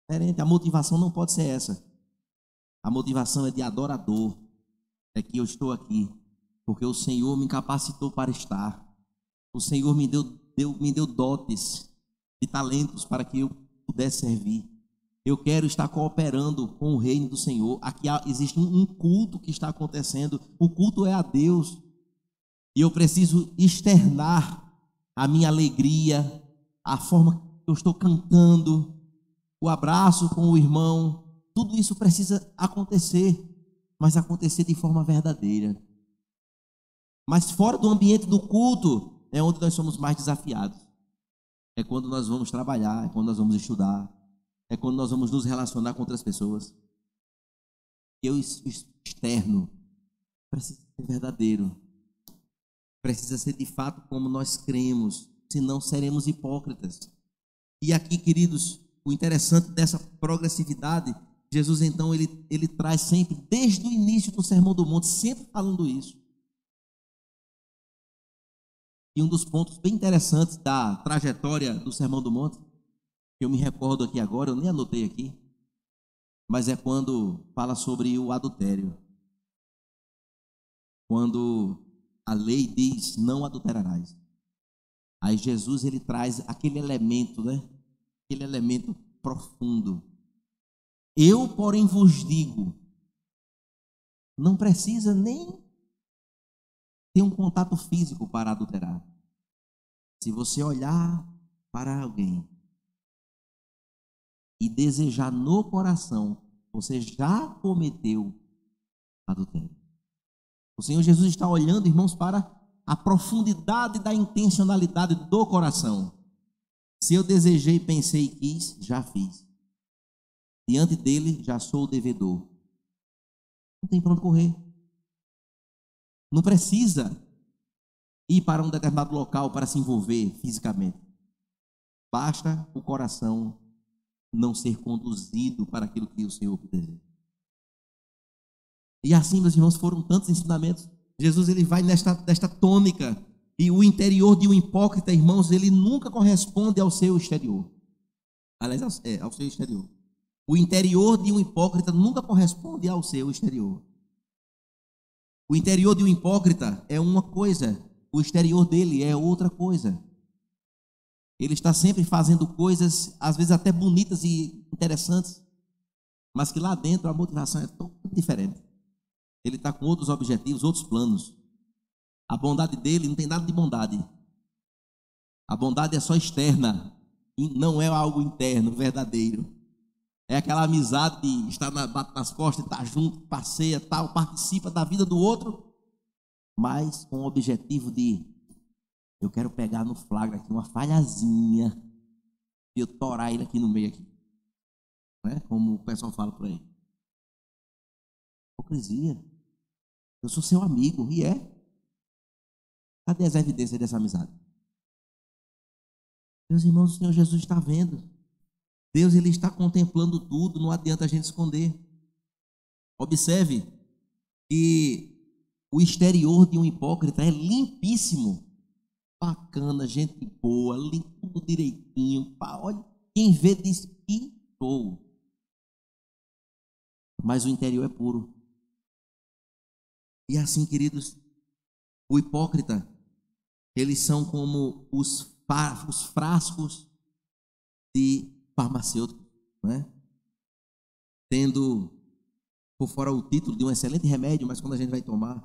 Diferente. A motivação não pode ser essa. A motivação é de adorador. É que eu estou aqui porque o Senhor me capacitou para estar. O Senhor me deu dotes de talentos para que eu pudesse servir. Eu quero estar cooperando com o reino do Senhor. Aqui existe um culto que está acontecendo. O culto é a Deus. E eu preciso externar a minha alegria, a forma que eu estou cantando, o abraço com o irmão. Tudo isso precisa acontecer, mas acontecer de forma verdadeira. Mas fora do ambiente do culto é onde nós somos mais desafiados. É quando nós vamos trabalhar, é quando nós vamos estudar, é quando nós vamos nos relacionar com outras pessoas. E o externo precisa ser verdadeiro. Precisa ser de fato como nós cremos, senão seremos hipócritas. E aqui, queridos, o interessante dessa progressividade, Jesus então ele traz sempre, desde o início do Sermão do Monte, sempre falando isso. E um dos pontos bem interessantes da trajetória do Sermão do Monte, que eu me recordo aqui agora, eu nem anotei aqui, mas é quando fala sobre o adultério. Quando a lei diz, não adulterarás. Aí Jesus, ele traz aquele elemento, né? Aquele elemento profundo. Eu, porém, vos digo, não precisa nem ter um contato físico para adulterar. Se você olhar para alguém e desejar no coração, você já cometeu adultério. O Senhor Jesus está olhando, irmãos, para a profundidade da intencionalidade do coração. Se eu desejei, pensei e quis, já fiz. Diante dele, já sou o devedor. Não tem para onde correr. Não precisa ir para um determinado local para se envolver fisicamente. Basta o coração não ser conduzido para aquilo que o Senhor deseja. E assim, meus irmãos, foram tantos ensinamentos. Jesus ele vai nesta tônica. E o interior de um hipócrita, irmãos, ele nunca corresponde ao seu exterior. Aliás, ao seu exterior. O interior de um hipócrita nunca corresponde ao seu exterior. O interior de um hipócrita é uma coisa, o exterior dele é outra coisa. Ele está sempre fazendo coisas, às vezes até bonitas e interessantes, mas que lá dentro a motivação é totalmente diferente. Ele está com outros objetivos, outros planos. A bondade dele não tem nada de bondade. A bondade é só externa, e não é algo interno, verdadeiro. É aquela amizade de estar bate nas costas, estar junto, passeia, tal, participa da vida do outro, mas com o objetivo de: eu quero pegar no flagra aqui uma falhazinha e eu torar ele aqui no meio aqui. Né? Como o pessoal fala por aí. Hipocrisia. Eu sou seu amigo, e é. Cadê as evidências dessa amizade? Meus irmãos, o Senhor Jesus está vendo. Deus ele está contemplando tudo, não adianta a gente esconder. Observe que o exterior de um hipócrita é limpíssimo. Bacana, gente boa, limpo tudo direitinho. Olha, quem vê diz que show. Mas o interior é puro. E assim, queridos, o hipócrita, eles são como os frascos de farmacêutico, né? Tendo por fora o título de um excelente remédio, mas quando a gente vai tomar,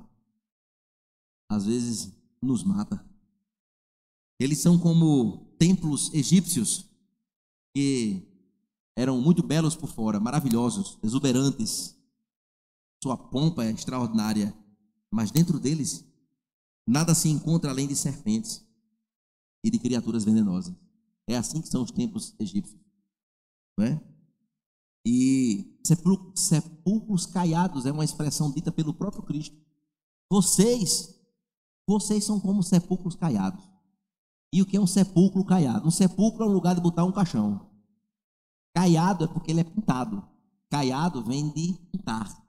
às vezes nos mata. Eles são como templos egípcios que eram muito belos por fora, maravilhosos, exuberantes. Sua pompa é extraordinária, mas dentro deles nada se encontra além de serpentes e de criaturas venenosas. É assim que são os templos egípcios, não é? E sepulcros caiados é uma expressão dita pelo próprio Cristo. Vocês são como sepulcros caiados. E o que é um sepulcro caiado? Um sepulcro é um lugar de botar um caixão. Caiado é porque ele é pintado. Caiado vem de pintar.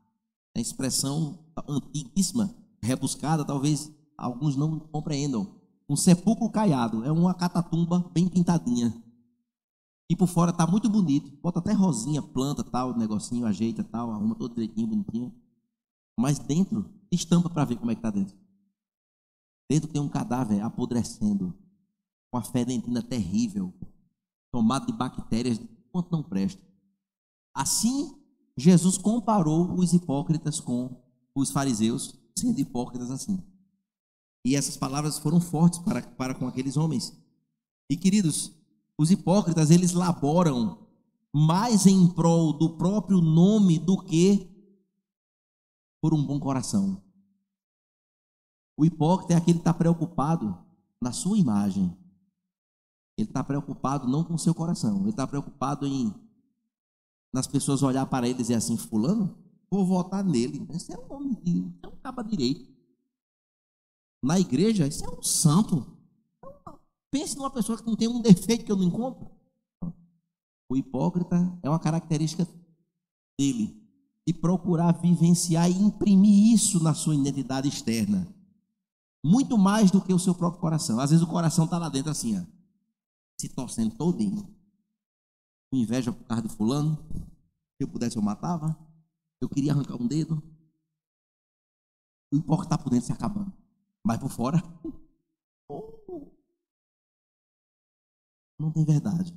É expressão antiguíssima, rebuscada, talvez alguns não compreendam. Um sepulcro caiado é uma catatumba bem pintadinha. E por fora está muito bonito. Bota até rosinha, planta, tal, negocinho, ajeita, tal, arruma todo direitinho, bonitinho. Mas dentro, estampa para ver como é que está dentro. Dentro tem um cadáver apodrecendo, com a fedentina terrível, tomado de bactérias, quanto não presta. Assim, Jesus comparou os hipócritas com os fariseus, sendo hipócritas assim. E essas palavras foram fortes para com aqueles homens. E queridos, os hipócritas, eles laboram mais em prol do próprio nome do que por um bom coração. O hipócrita é aquele que está preocupado na sua imagem. Ele está preocupado não com o seu coração. Ele está preocupado nas pessoas olhar para ele e dizer assim: fulano, vou votar nele. Esse é um homem, é um caba direito. Na igreja, esse é um santo. Pense numa pessoa que não tem um defeito que eu não encontro. O hipócrita é uma característica dele, de procurar vivenciar e imprimir isso na sua identidade externa. Muito mais do que o seu próprio coração. Às vezes o coração está lá dentro assim, ó, se torcendo todinho. Com inveja por causa de fulano. Se eu pudesse eu matava. Eu queria arrancar um dedo. O hipócrita está por dentro se acabando. Mas por fora, não tem verdade.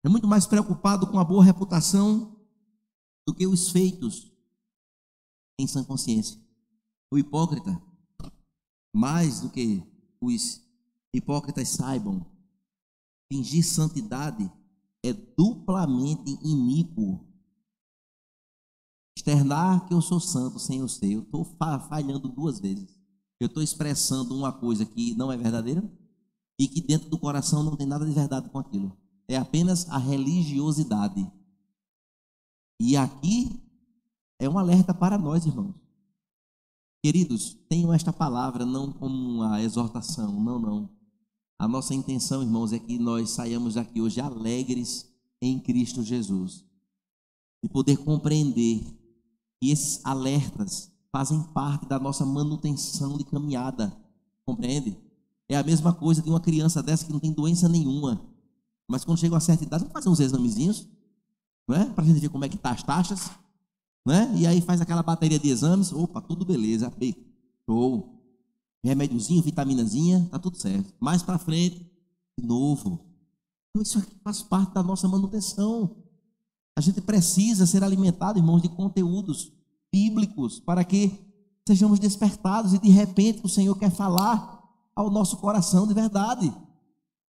É muito mais preocupado com a boa reputação do que os feitos em sã consciência. O hipócrita, mais do que os hipócritas saibam, fingir santidade é duplamente iníquo. Externar que eu sou santo sem eu ser, eu estou falhando duas vezes. Eu estou expressando uma coisa que não é verdadeira e que dentro do coração não tem nada de verdade com aquilo. É apenas a religiosidade. E aqui é um alerta para nós, irmãos. Queridos, tenham esta palavra não como uma exortação, não, não. A nossa intenção, irmãos, é que nós saiamos daqui hoje alegres em Cristo Jesus. E poder compreender que esses alertas fazem parte da nossa manutenção de caminhada. Compreende? É a mesma coisa de uma criança dessa que não tem doença nenhuma. Mas quando chega a uma certa idade, vamos fazer uns examezinhos, não é? Para a gente ver como é que está as taxas, não é? E aí faz aquela bateria de exames, opa, tudo beleza, B, show. Remédiozinho, vitaminazinha, tá tudo certo. Mais para frente, de novo. Então isso aqui faz parte da nossa manutenção. A gente precisa ser alimentado, irmãos, de conteúdos bíblicos para que sejamos despertados e de repente o Senhor quer falar ao nosso coração de verdade,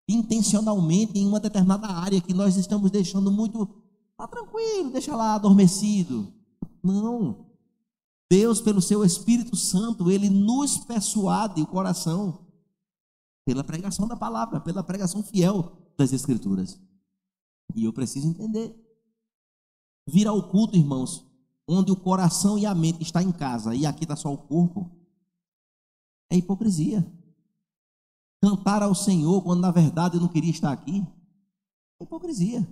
intencionalmente em uma determinada área que nós estamos deixando muito, tá tranquilo, deixa lá adormecido. Não. Deus, pelo seu Espírito Santo, Ele nos persuade o coração pela pregação da palavra, pela pregação fiel das Escrituras. E eu preciso entender. Vir ao culto, irmãos, onde o coração e a mente estão em casa e aqui está só o corpo, é hipocrisia. Cantar ao Senhor quando na verdade eu não queria estar aqui, é hipocrisia.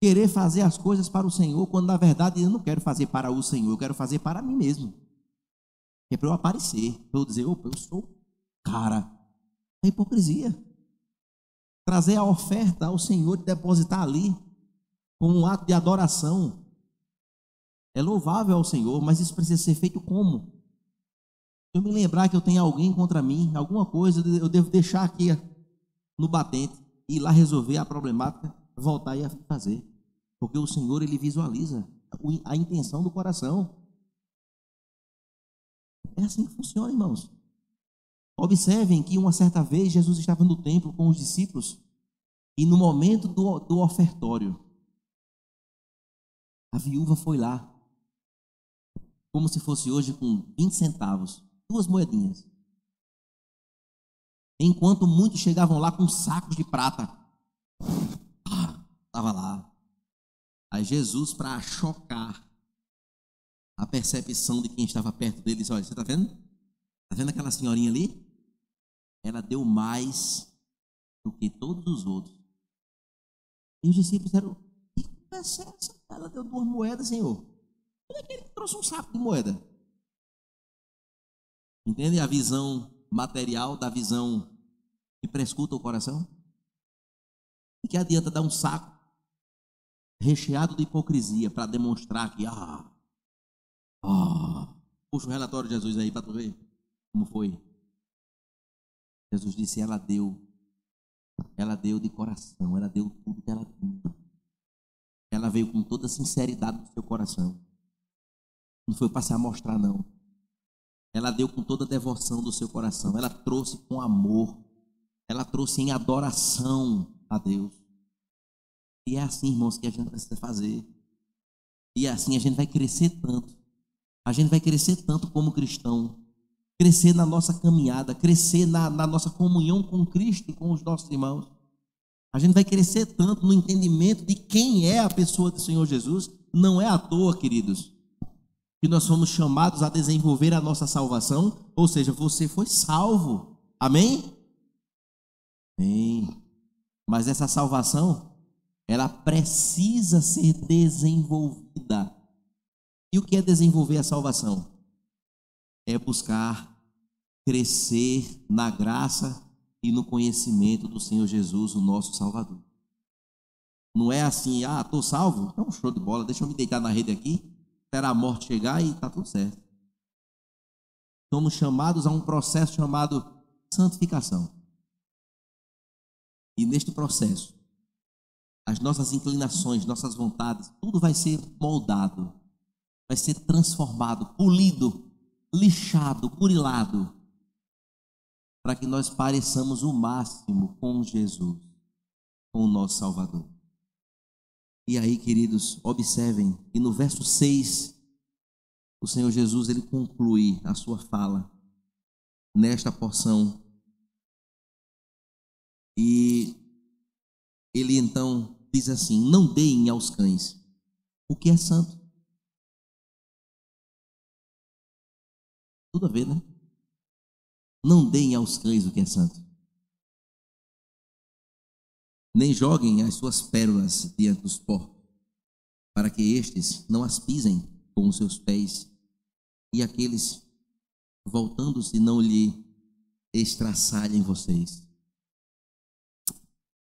Querer fazer as coisas para o Senhor quando na verdade eu não quero fazer para o Senhor, eu quero fazer para mim mesmo. É para eu aparecer, para eu dizer, opa, eu sou cara. É hipocrisia. Trazer a oferta ao Senhor e depositar ali como um ato de adoração é louvável ao Senhor, mas isso precisa ser feito como? Se eu me lembrar que eu tenho alguém contra mim, alguma coisa, eu devo deixar aqui no batente, ir lá resolver a problemática, voltar e fazer, porque o Senhor, Ele visualiza a intenção do coração. É assim que funciona, irmãos. Observem que uma certa vez Jesus estava no templo com os discípulos e no momento do ofertório, a viúva foi lá, como se fosse hoje com 20 centavos, 2 moedinhas. Enquanto muitos chegavam lá com sacos de prata. Estava lá. Aí Jesus, para chocar a percepção de quem estava perto dele, disse, olha, você está vendo? Está vendo aquela senhorinha ali? Ela deu mais do que todos os outros. E os discípulos disseram, que conversa é essa? Ela deu 2 moedas, Senhor. Como é que ele trouxe um saco de moeda? Entende a visão material da visão que prescuta o coração? E que adianta dar um saco recheado de hipocrisia para demonstrar que, puxa o relatório de Jesus aí para tu ver como foi. Jesus disse, ela deu de coração, ela deu tudo que ela tinha. Ela veio com toda a sinceridade do seu coração. Não foi para se amostrar, não. Ela deu com toda a devoção do seu coração. Ela trouxe com amor. Ela trouxe em adoração a Deus. E é assim, irmãos, que a gente precisa fazer. E é assim a gente vai crescer tanto. A gente vai crescer tanto como cristão. Crescer na nossa caminhada. Crescer na nossa comunhão com Cristo e com os nossos irmãos. A gente vai crescer tanto no entendimento de quem é a pessoa do Senhor Jesus. Não é à toa, queridos, que nós fomos chamados a desenvolver a nossa salvação. Ou seja, você foi salvo. Amém? Amém. Mas essa salvação, ela precisa ser desenvolvida. E o que é desenvolver a salvação? É buscar crescer na graça e no conhecimento do Senhor Jesus, o nosso Salvador. Não é assim, estou salvo? Então, show de bola, deixa eu me deitar na rede aqui, esperar a morte chegar e está tudo certo. Somos chamados a um processo chamado santificação. E neste processo, as nossas inclinações, nossas vontades, tudo vai ser moldado, vai ser transformado, polido, lixado, burilado, para que nós pareçamos o máximo com Jesus, com o nosso Salvador. E aí, queridos, observem que no verso 6, o Senhor Jesus, ele conclui a sua fala nesta porção. E ele então diz assim, não deem aos cães o que é santo. Tudo a ver, né? Não deem aos cães o que é santo, nem joguem as suas pérolas diante dos porcos, para que estes não as pisem com os seus pés, e aqueles, voltando-se, não lhe estraçalhem vocês.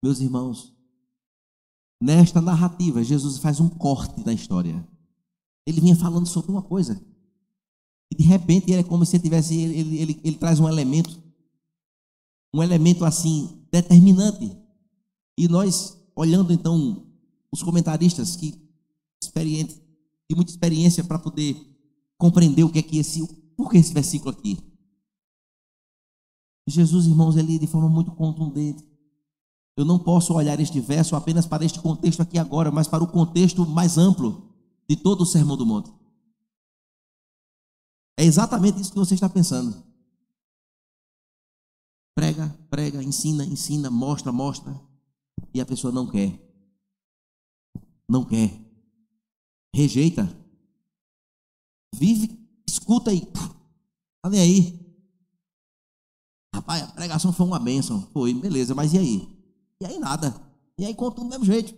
Meus irmãos, nesta narrativa, Jesus faz um corte na história. Ele vinha falando sobre uma coisa, e de repente ele é como se tivesse, ele traz um elemento assim, determinante. E nós, olhando então, os comentaristas que experientes, de muita experiência para poder compreender o que é que por que esse versículo aqui. Jesus, irmãos, ele de forma muito contundente. Eu não posso olhar este verso apenas para este contexto aqui agora, mas para o contexto mais amplo de todo o Sermão do Monte. É exatamente isso que você está pensando. Prega, prega, ensina, ensina, mostra, mostra, e a pessoa não quer. Não quer. Rejeita. Vive, escuta aí. Tá nem aí. Rapaz, a pregação foi uma bênção. Foi, beleza, mas e aí? E aí nada. E aí conta do mesmo jeito.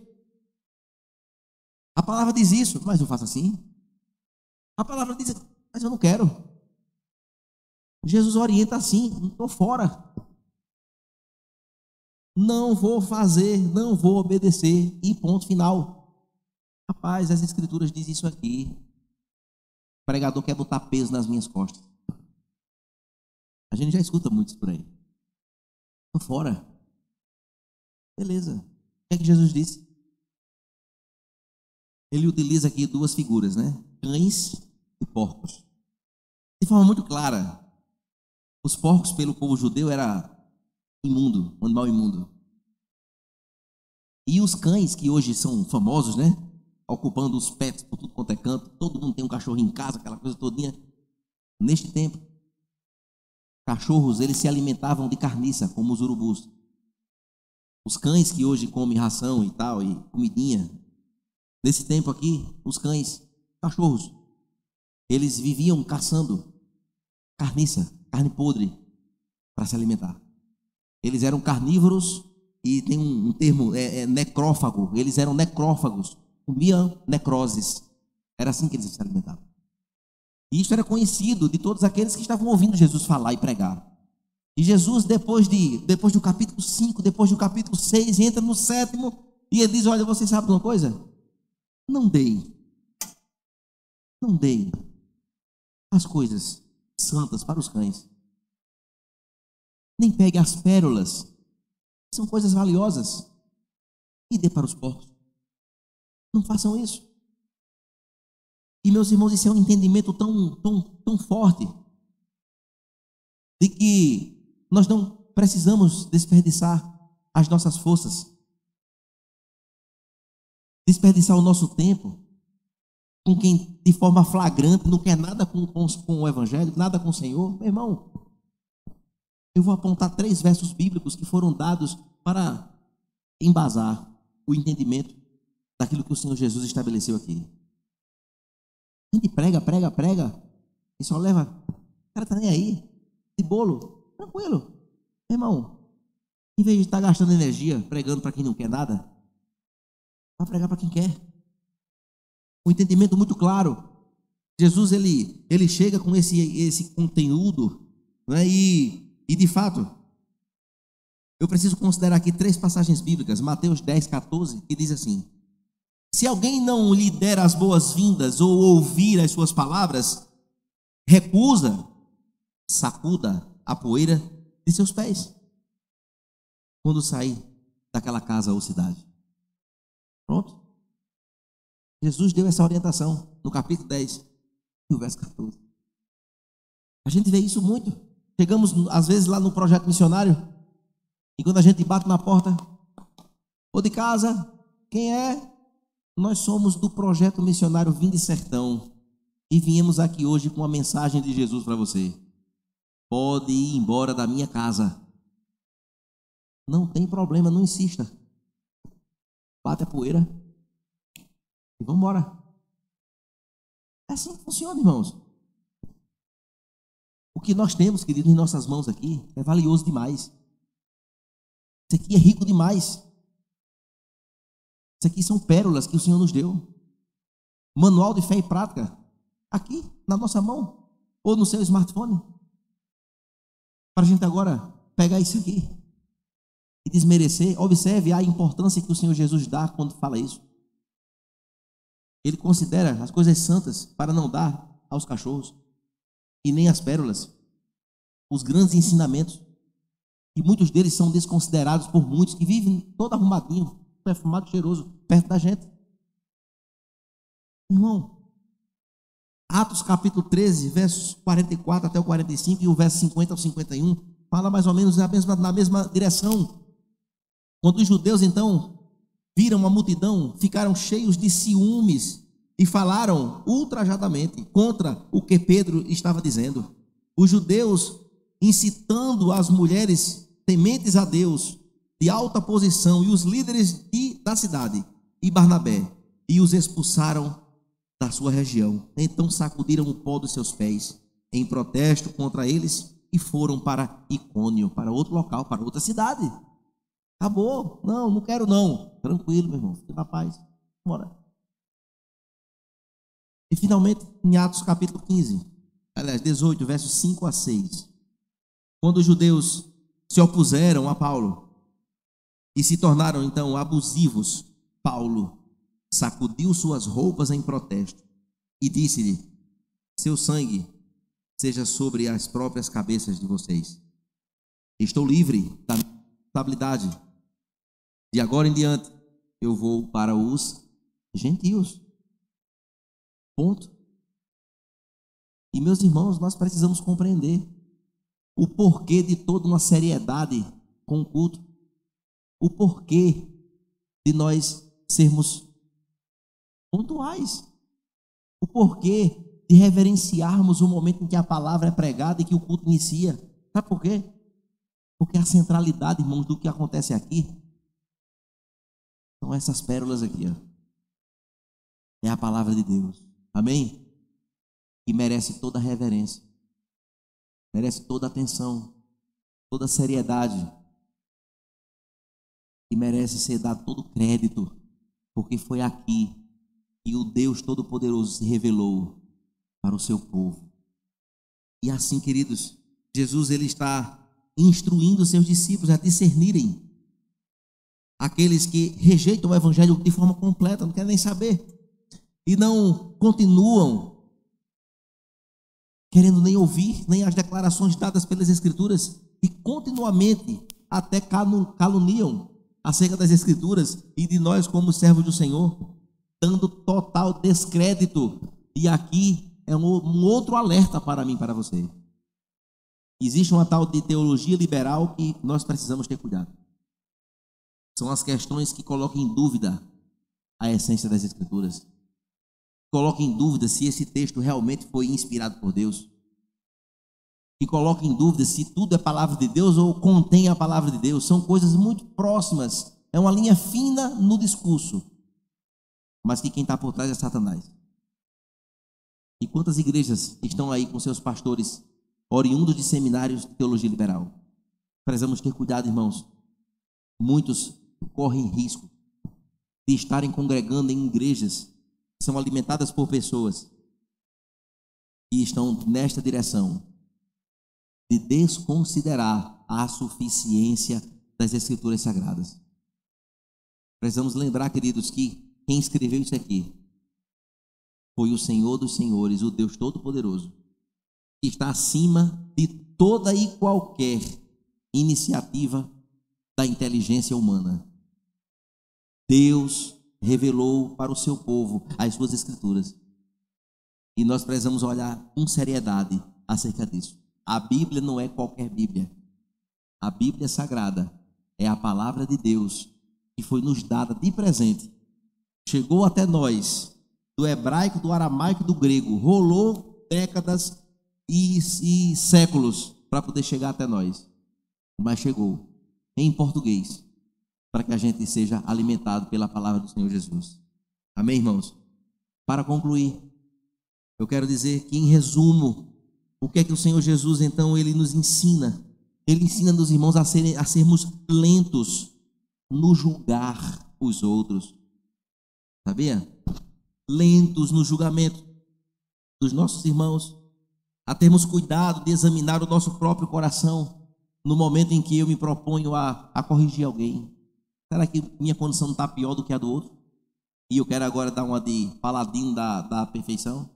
A palavra diz isso, mas eu faço assim. A palavra diz, mas eu não quero. Jesus orienta assim, não estou fora. Não vou fazer, não vou obedecer. E ponto final. Rapaz, as escrituras dizem isso aqui. O pregador quer botar peso nas minhas costas. A gente já escuta muito isso por aí. Estou fora. Beleza. O que é que Jesus disse? Ele utiliza aqui duas figuras, né? Cães e porcos. De forma muito clara. Os porcos, pelo povo judeu, era imundo, um animal imundo. E os cães, que hoje são famosos, né? Ocupando os pets por tudo quanto é canto. Todo mundo tem um cachorro em casa, aquela coisa todinha. Neste tempo, cachorros, eles se alimentavam de carniça, como os urubus. Os cães que hoje comem ração e tal, e comidinha. Nesse tempo aqui, os cães, cachorros, eles viviam caçando carniça, carne podre, para se alimentar. Eles eram carnívoros e tem um termo, necrófago. Eles eram necrófagos, comiam necroses. Era assim que eles se alimentavam. E isso era conhecido de todos aqueles que estavam ouvindo Jesus falar e pregar. E Jesus, depois do capítulo 5, depois do capítulo 6, entra no 7º e ele diz, olha, vocês sabem de uma coisa? Não deem as coisas santas para os cães. Nem pegue as pérolas, são coisas valiosas, e dê para os porcos. Não façam isso. E meus irmãos, isso é um entendimento tão forte, de que nós não precisamos desperdiçar as nossas forças, desperdiçar o nosso tempo com quem de forma flagrante não quer nada com o Evangelho, nada com o Senhor. Meu irmão, eu vou apontar 3 versos bíblicos que foram dados para embasar o entendimento daquilo que o Senhor Jesus estabeleceu aqui. A gente prega, e só leva, o cara está nem aí, de bolo, tranquilo. Meu irmão, em vez de estar gastando energia pregando para quem não quer nada, vai pregar para quem quer. Um entendimento muito claro. Jesus, ele chega com esse conteúdo, né? E de fato, eu preciso considerar aqui 3 passagens bíblicas. Mateus 10, 14, que diz assim: se alguém não lhe der as boas-vindas ou ouvir as suas palavras, recusa, sacuda a poeira de seus pés quando sair daquela casa ou cidade. Pronto. Jesus deu essa orientação no capítulo 10, no verso 14. A gente vê isso muito. Chegamos, às vezes, lá no projeto missionário, e quando a gente bate na porta, ou de casa, quem é? Nós somos do projeto missionário Vinde Sertão, e viemos aqui hoje com uma mensagem de Jesus para você. Pode ir embora da minha casa. Não tem problema, não insista. Bate a poeira e vamos embora. É assim que funciona, irmãos. que nós temos, querido, em nossas mãos aqui é valioso demais. Isso aqui é rico demais. Isso aqui são pérolas que o Senhor nos deu. Manual de fé e prática, aqui na nossa mão, ou no seu smartphone, para a gente agora pegar isso aqui e desmerecer. Observe a importância que o Senhor Jesus dá quando fala isso. Ele considera as coisas santas para não dar aos cachorros, e nem as pérolas, os grandes ensinamentos, e muitos deles são desconsiderados por muitos que vivem todo arrumadinho, perfumado, cheiroso, perto da gente. Irmão, Atos capítulo 13, versos 44 até o 45 e o verso 50 ao 51, fala mais ou menos na mesma direção. Quando os judeus então viram a multidão, ficaram cheios de ciúmes e falaram ultrajadamente contra o que Pedro estava dizendo. Os judeus incitando as mulheres tementes a Deus, de alta posição, e os líderes da cidade, e Barnabé, e os expulsaram da sua região. Então sacudiram o pó dos seus pés em protesto contra eles e foram para Icônio, para outro local, para outra cidade. Acabou. Não quero não. Tranquilo, meu irmão, fique na paz. Bora. E finalmente, em Atos capítulo 15, aliás, 18, versos 5 a 6, quando os judeus se opuseram a Paulo e se tornaram então abusivos, Paulo sacudiu suas roupas em protesto e disse-lhe: seu sangue seja sobre as próprias cabeças de vocês. Estou livre da responsabilidade. De agora em diante, eu vou para os gentios. Ponto. E meus irmãos, nós precisamos compreender o porquê de toda uma seriedade com o culto. O porquê de nós sermos pontuais. O porquê de reverenciarmos o momento em que a palavra é pregada e que o culto inicia. Sabe por quê? Porque a centralidade, irmãos, do que acontece aqui são essas pérolas aqui, ó. É a palavra de Deus. Amém? Que merece toda a reverência, merece toda a atenção, toda a seriedade, e merece ser dado todo o crédito, porque foi aqui que o Deus Todo-Poderoso se revelou para o seu povo. E assim, queridos, Jesus ele está instruindo os seus discípulos a discernirem aqueles que rejeitam o evangelho de forma completa, não querem nem saber, e não continuam querendo nem ouvir, nem as declarações dadas pelas Escrituras, e continuamente até caluniam acerca das Escrituras e de nós como servos do Senhor, dando total descrédito. E aqui é um outro alerta para mim e para você. Existe uma tal de teologia liberal que nós precisamos ter cuidado. São as questões que colocam em dúvida a essência das Escrituras. Coloca em dúvida se esse texto realmente foi inspirado por Deus. E coloca em dúvida se tudo é palavra de Deus ou contém a palavra de Deus. São coisas muito próximas. É uma linha fina no discurso. Mas que quem está por trás é Satanás. E quantas igrejas estão aí com seus pastores oriundos de seminários de teologia liberal? Precisamos ter cuidado, irmãos. Muitos correm risco de estarem congregando em igrejas são alimentadas por pessoas que estão nesta direção de desconsiderar a suficiência das Escrituras Sagradas. Precisamos lembrar, queridos, que quem escreveu isso aqui foi o Senhor dos Senhores, o Deus Todo-Poderoso, que está acima de toda e qualquer iniciativa da inteligência humana. Deus revelou para o seu povo as suas Escrituras. E nós precisamos olhar com seriedade acerca disso. A Bíblia não é qualquer Bíblia. A Bíblia Sagrada é a palavra de Deus que foi nos dada de presente. Chegou até nós, do hebraico, do aramaico e do grego. Rolou décadas e séculos para poder chegar até nós. Mas chegou em português, para que a gente seja alimentado pela palavra do Senhor Jesus. Amém, irmãos? Para concluir, eu quero dizer que, em resumo, O que é que o Senhor Jesus, então, Ele nos ensina? Ele ensina nos irmãos a sermos lentos no julgar os outros. Sabia? Lentos no julgamento dos nossos irmãos. A termos cuidado de examinar o nosso próprio coração no momento em que eu me proponho a corrigir alguém. Será que minha condição não está pior do que a do outro? E eu quero agora dar uma de paladino da perfeição,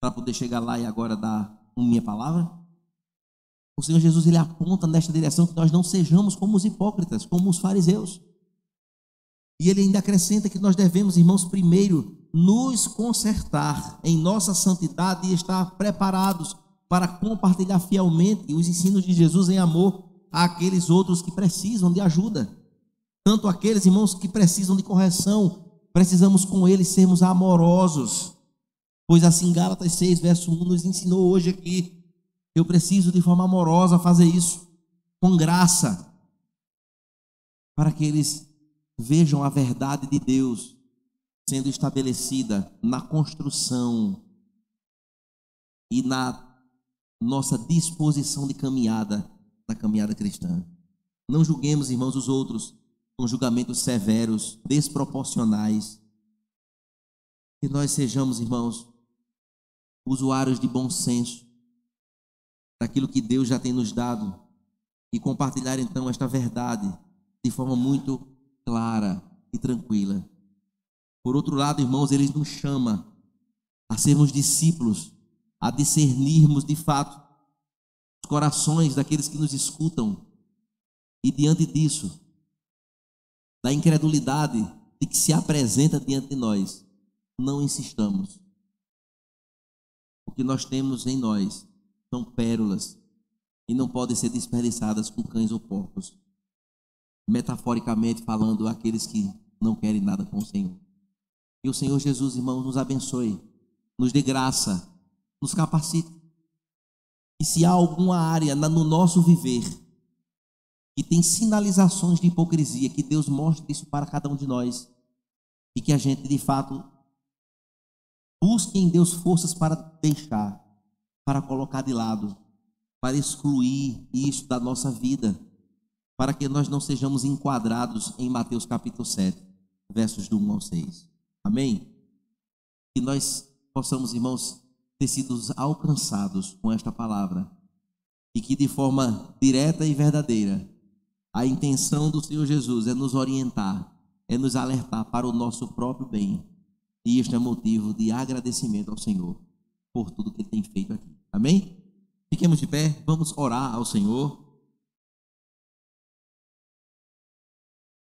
para poder chegar lá e agora dar minha palavra? O Senhor Jesus, Ele aponta nesta direção que nós não sejamos como os hipócritas, como os fariseus. E Ele ainda acrescenta que nós devemos, irmãos, primeiro nos consertar em nossa santidade e estar preparados para compartilhar fielmente os ensinos de Jesus em amor àqueles outros que precisam de ajuda. Tanto aqueles, irmãos, que precisam de correção, precisamos com eles sermos amorosos. Pois assim Gálatas 6, verso 1 nos ensinou hoje aqui. Eu preciso de forma amorosa fazer isso, com graça, para que eles vejam a verdade de Deus sendo estabelecida na construção e na nossa disposição de caminhada, na caminhada cristã. Não julguemos, irmãos, os outros com julgamentos severos, desproporcionais. Que nós sejamos, irmãos, usuários de bom senso, daquilo que Deus já tem nos dado, e compartilhar então esta verdade de forma muito clara e tranquila. Por outro lado, irmãos, Ele nos chama a sermos discípulos, a discernirmos de fato os corações daqueles que nos escutam, e diante disso, da incredulidade de que se apresenta diante de nós, não insistamos. O que nós temos em nós são pérolas e não podem ser desperdiçadas com cães ou porcos. Metaforicamente falando, aqueles que não querem nada com o Senhor. E o Senhor Jesus, irmãos, nos abençoe, nos dê graça, nos capacite. E se há alguma área no nosso viver que tem sinalizações de hipocrisia, que Deus mostre isso para cada um de nós, e que a gente de fato busque em Deus forças para deixar, para colocar de lado, para excluir isso da nossa vida, para que nós não sejamos enquadrados em Mateus capítulo 7, versos do 1 ao 6. Amém? Que nós possamos, irmãos, ter sido alcançados com esta palavra, e que de forma direta e verdadeira, a intenção do Senhor Jesus é nos orientar, é nos alertar para o nosso próprio bem. E este é motivo de agradecimento ao Senhor por tudo que Ele tem feito aqui. Amém? Fiquemos de pé, vamos orar ao Senhor.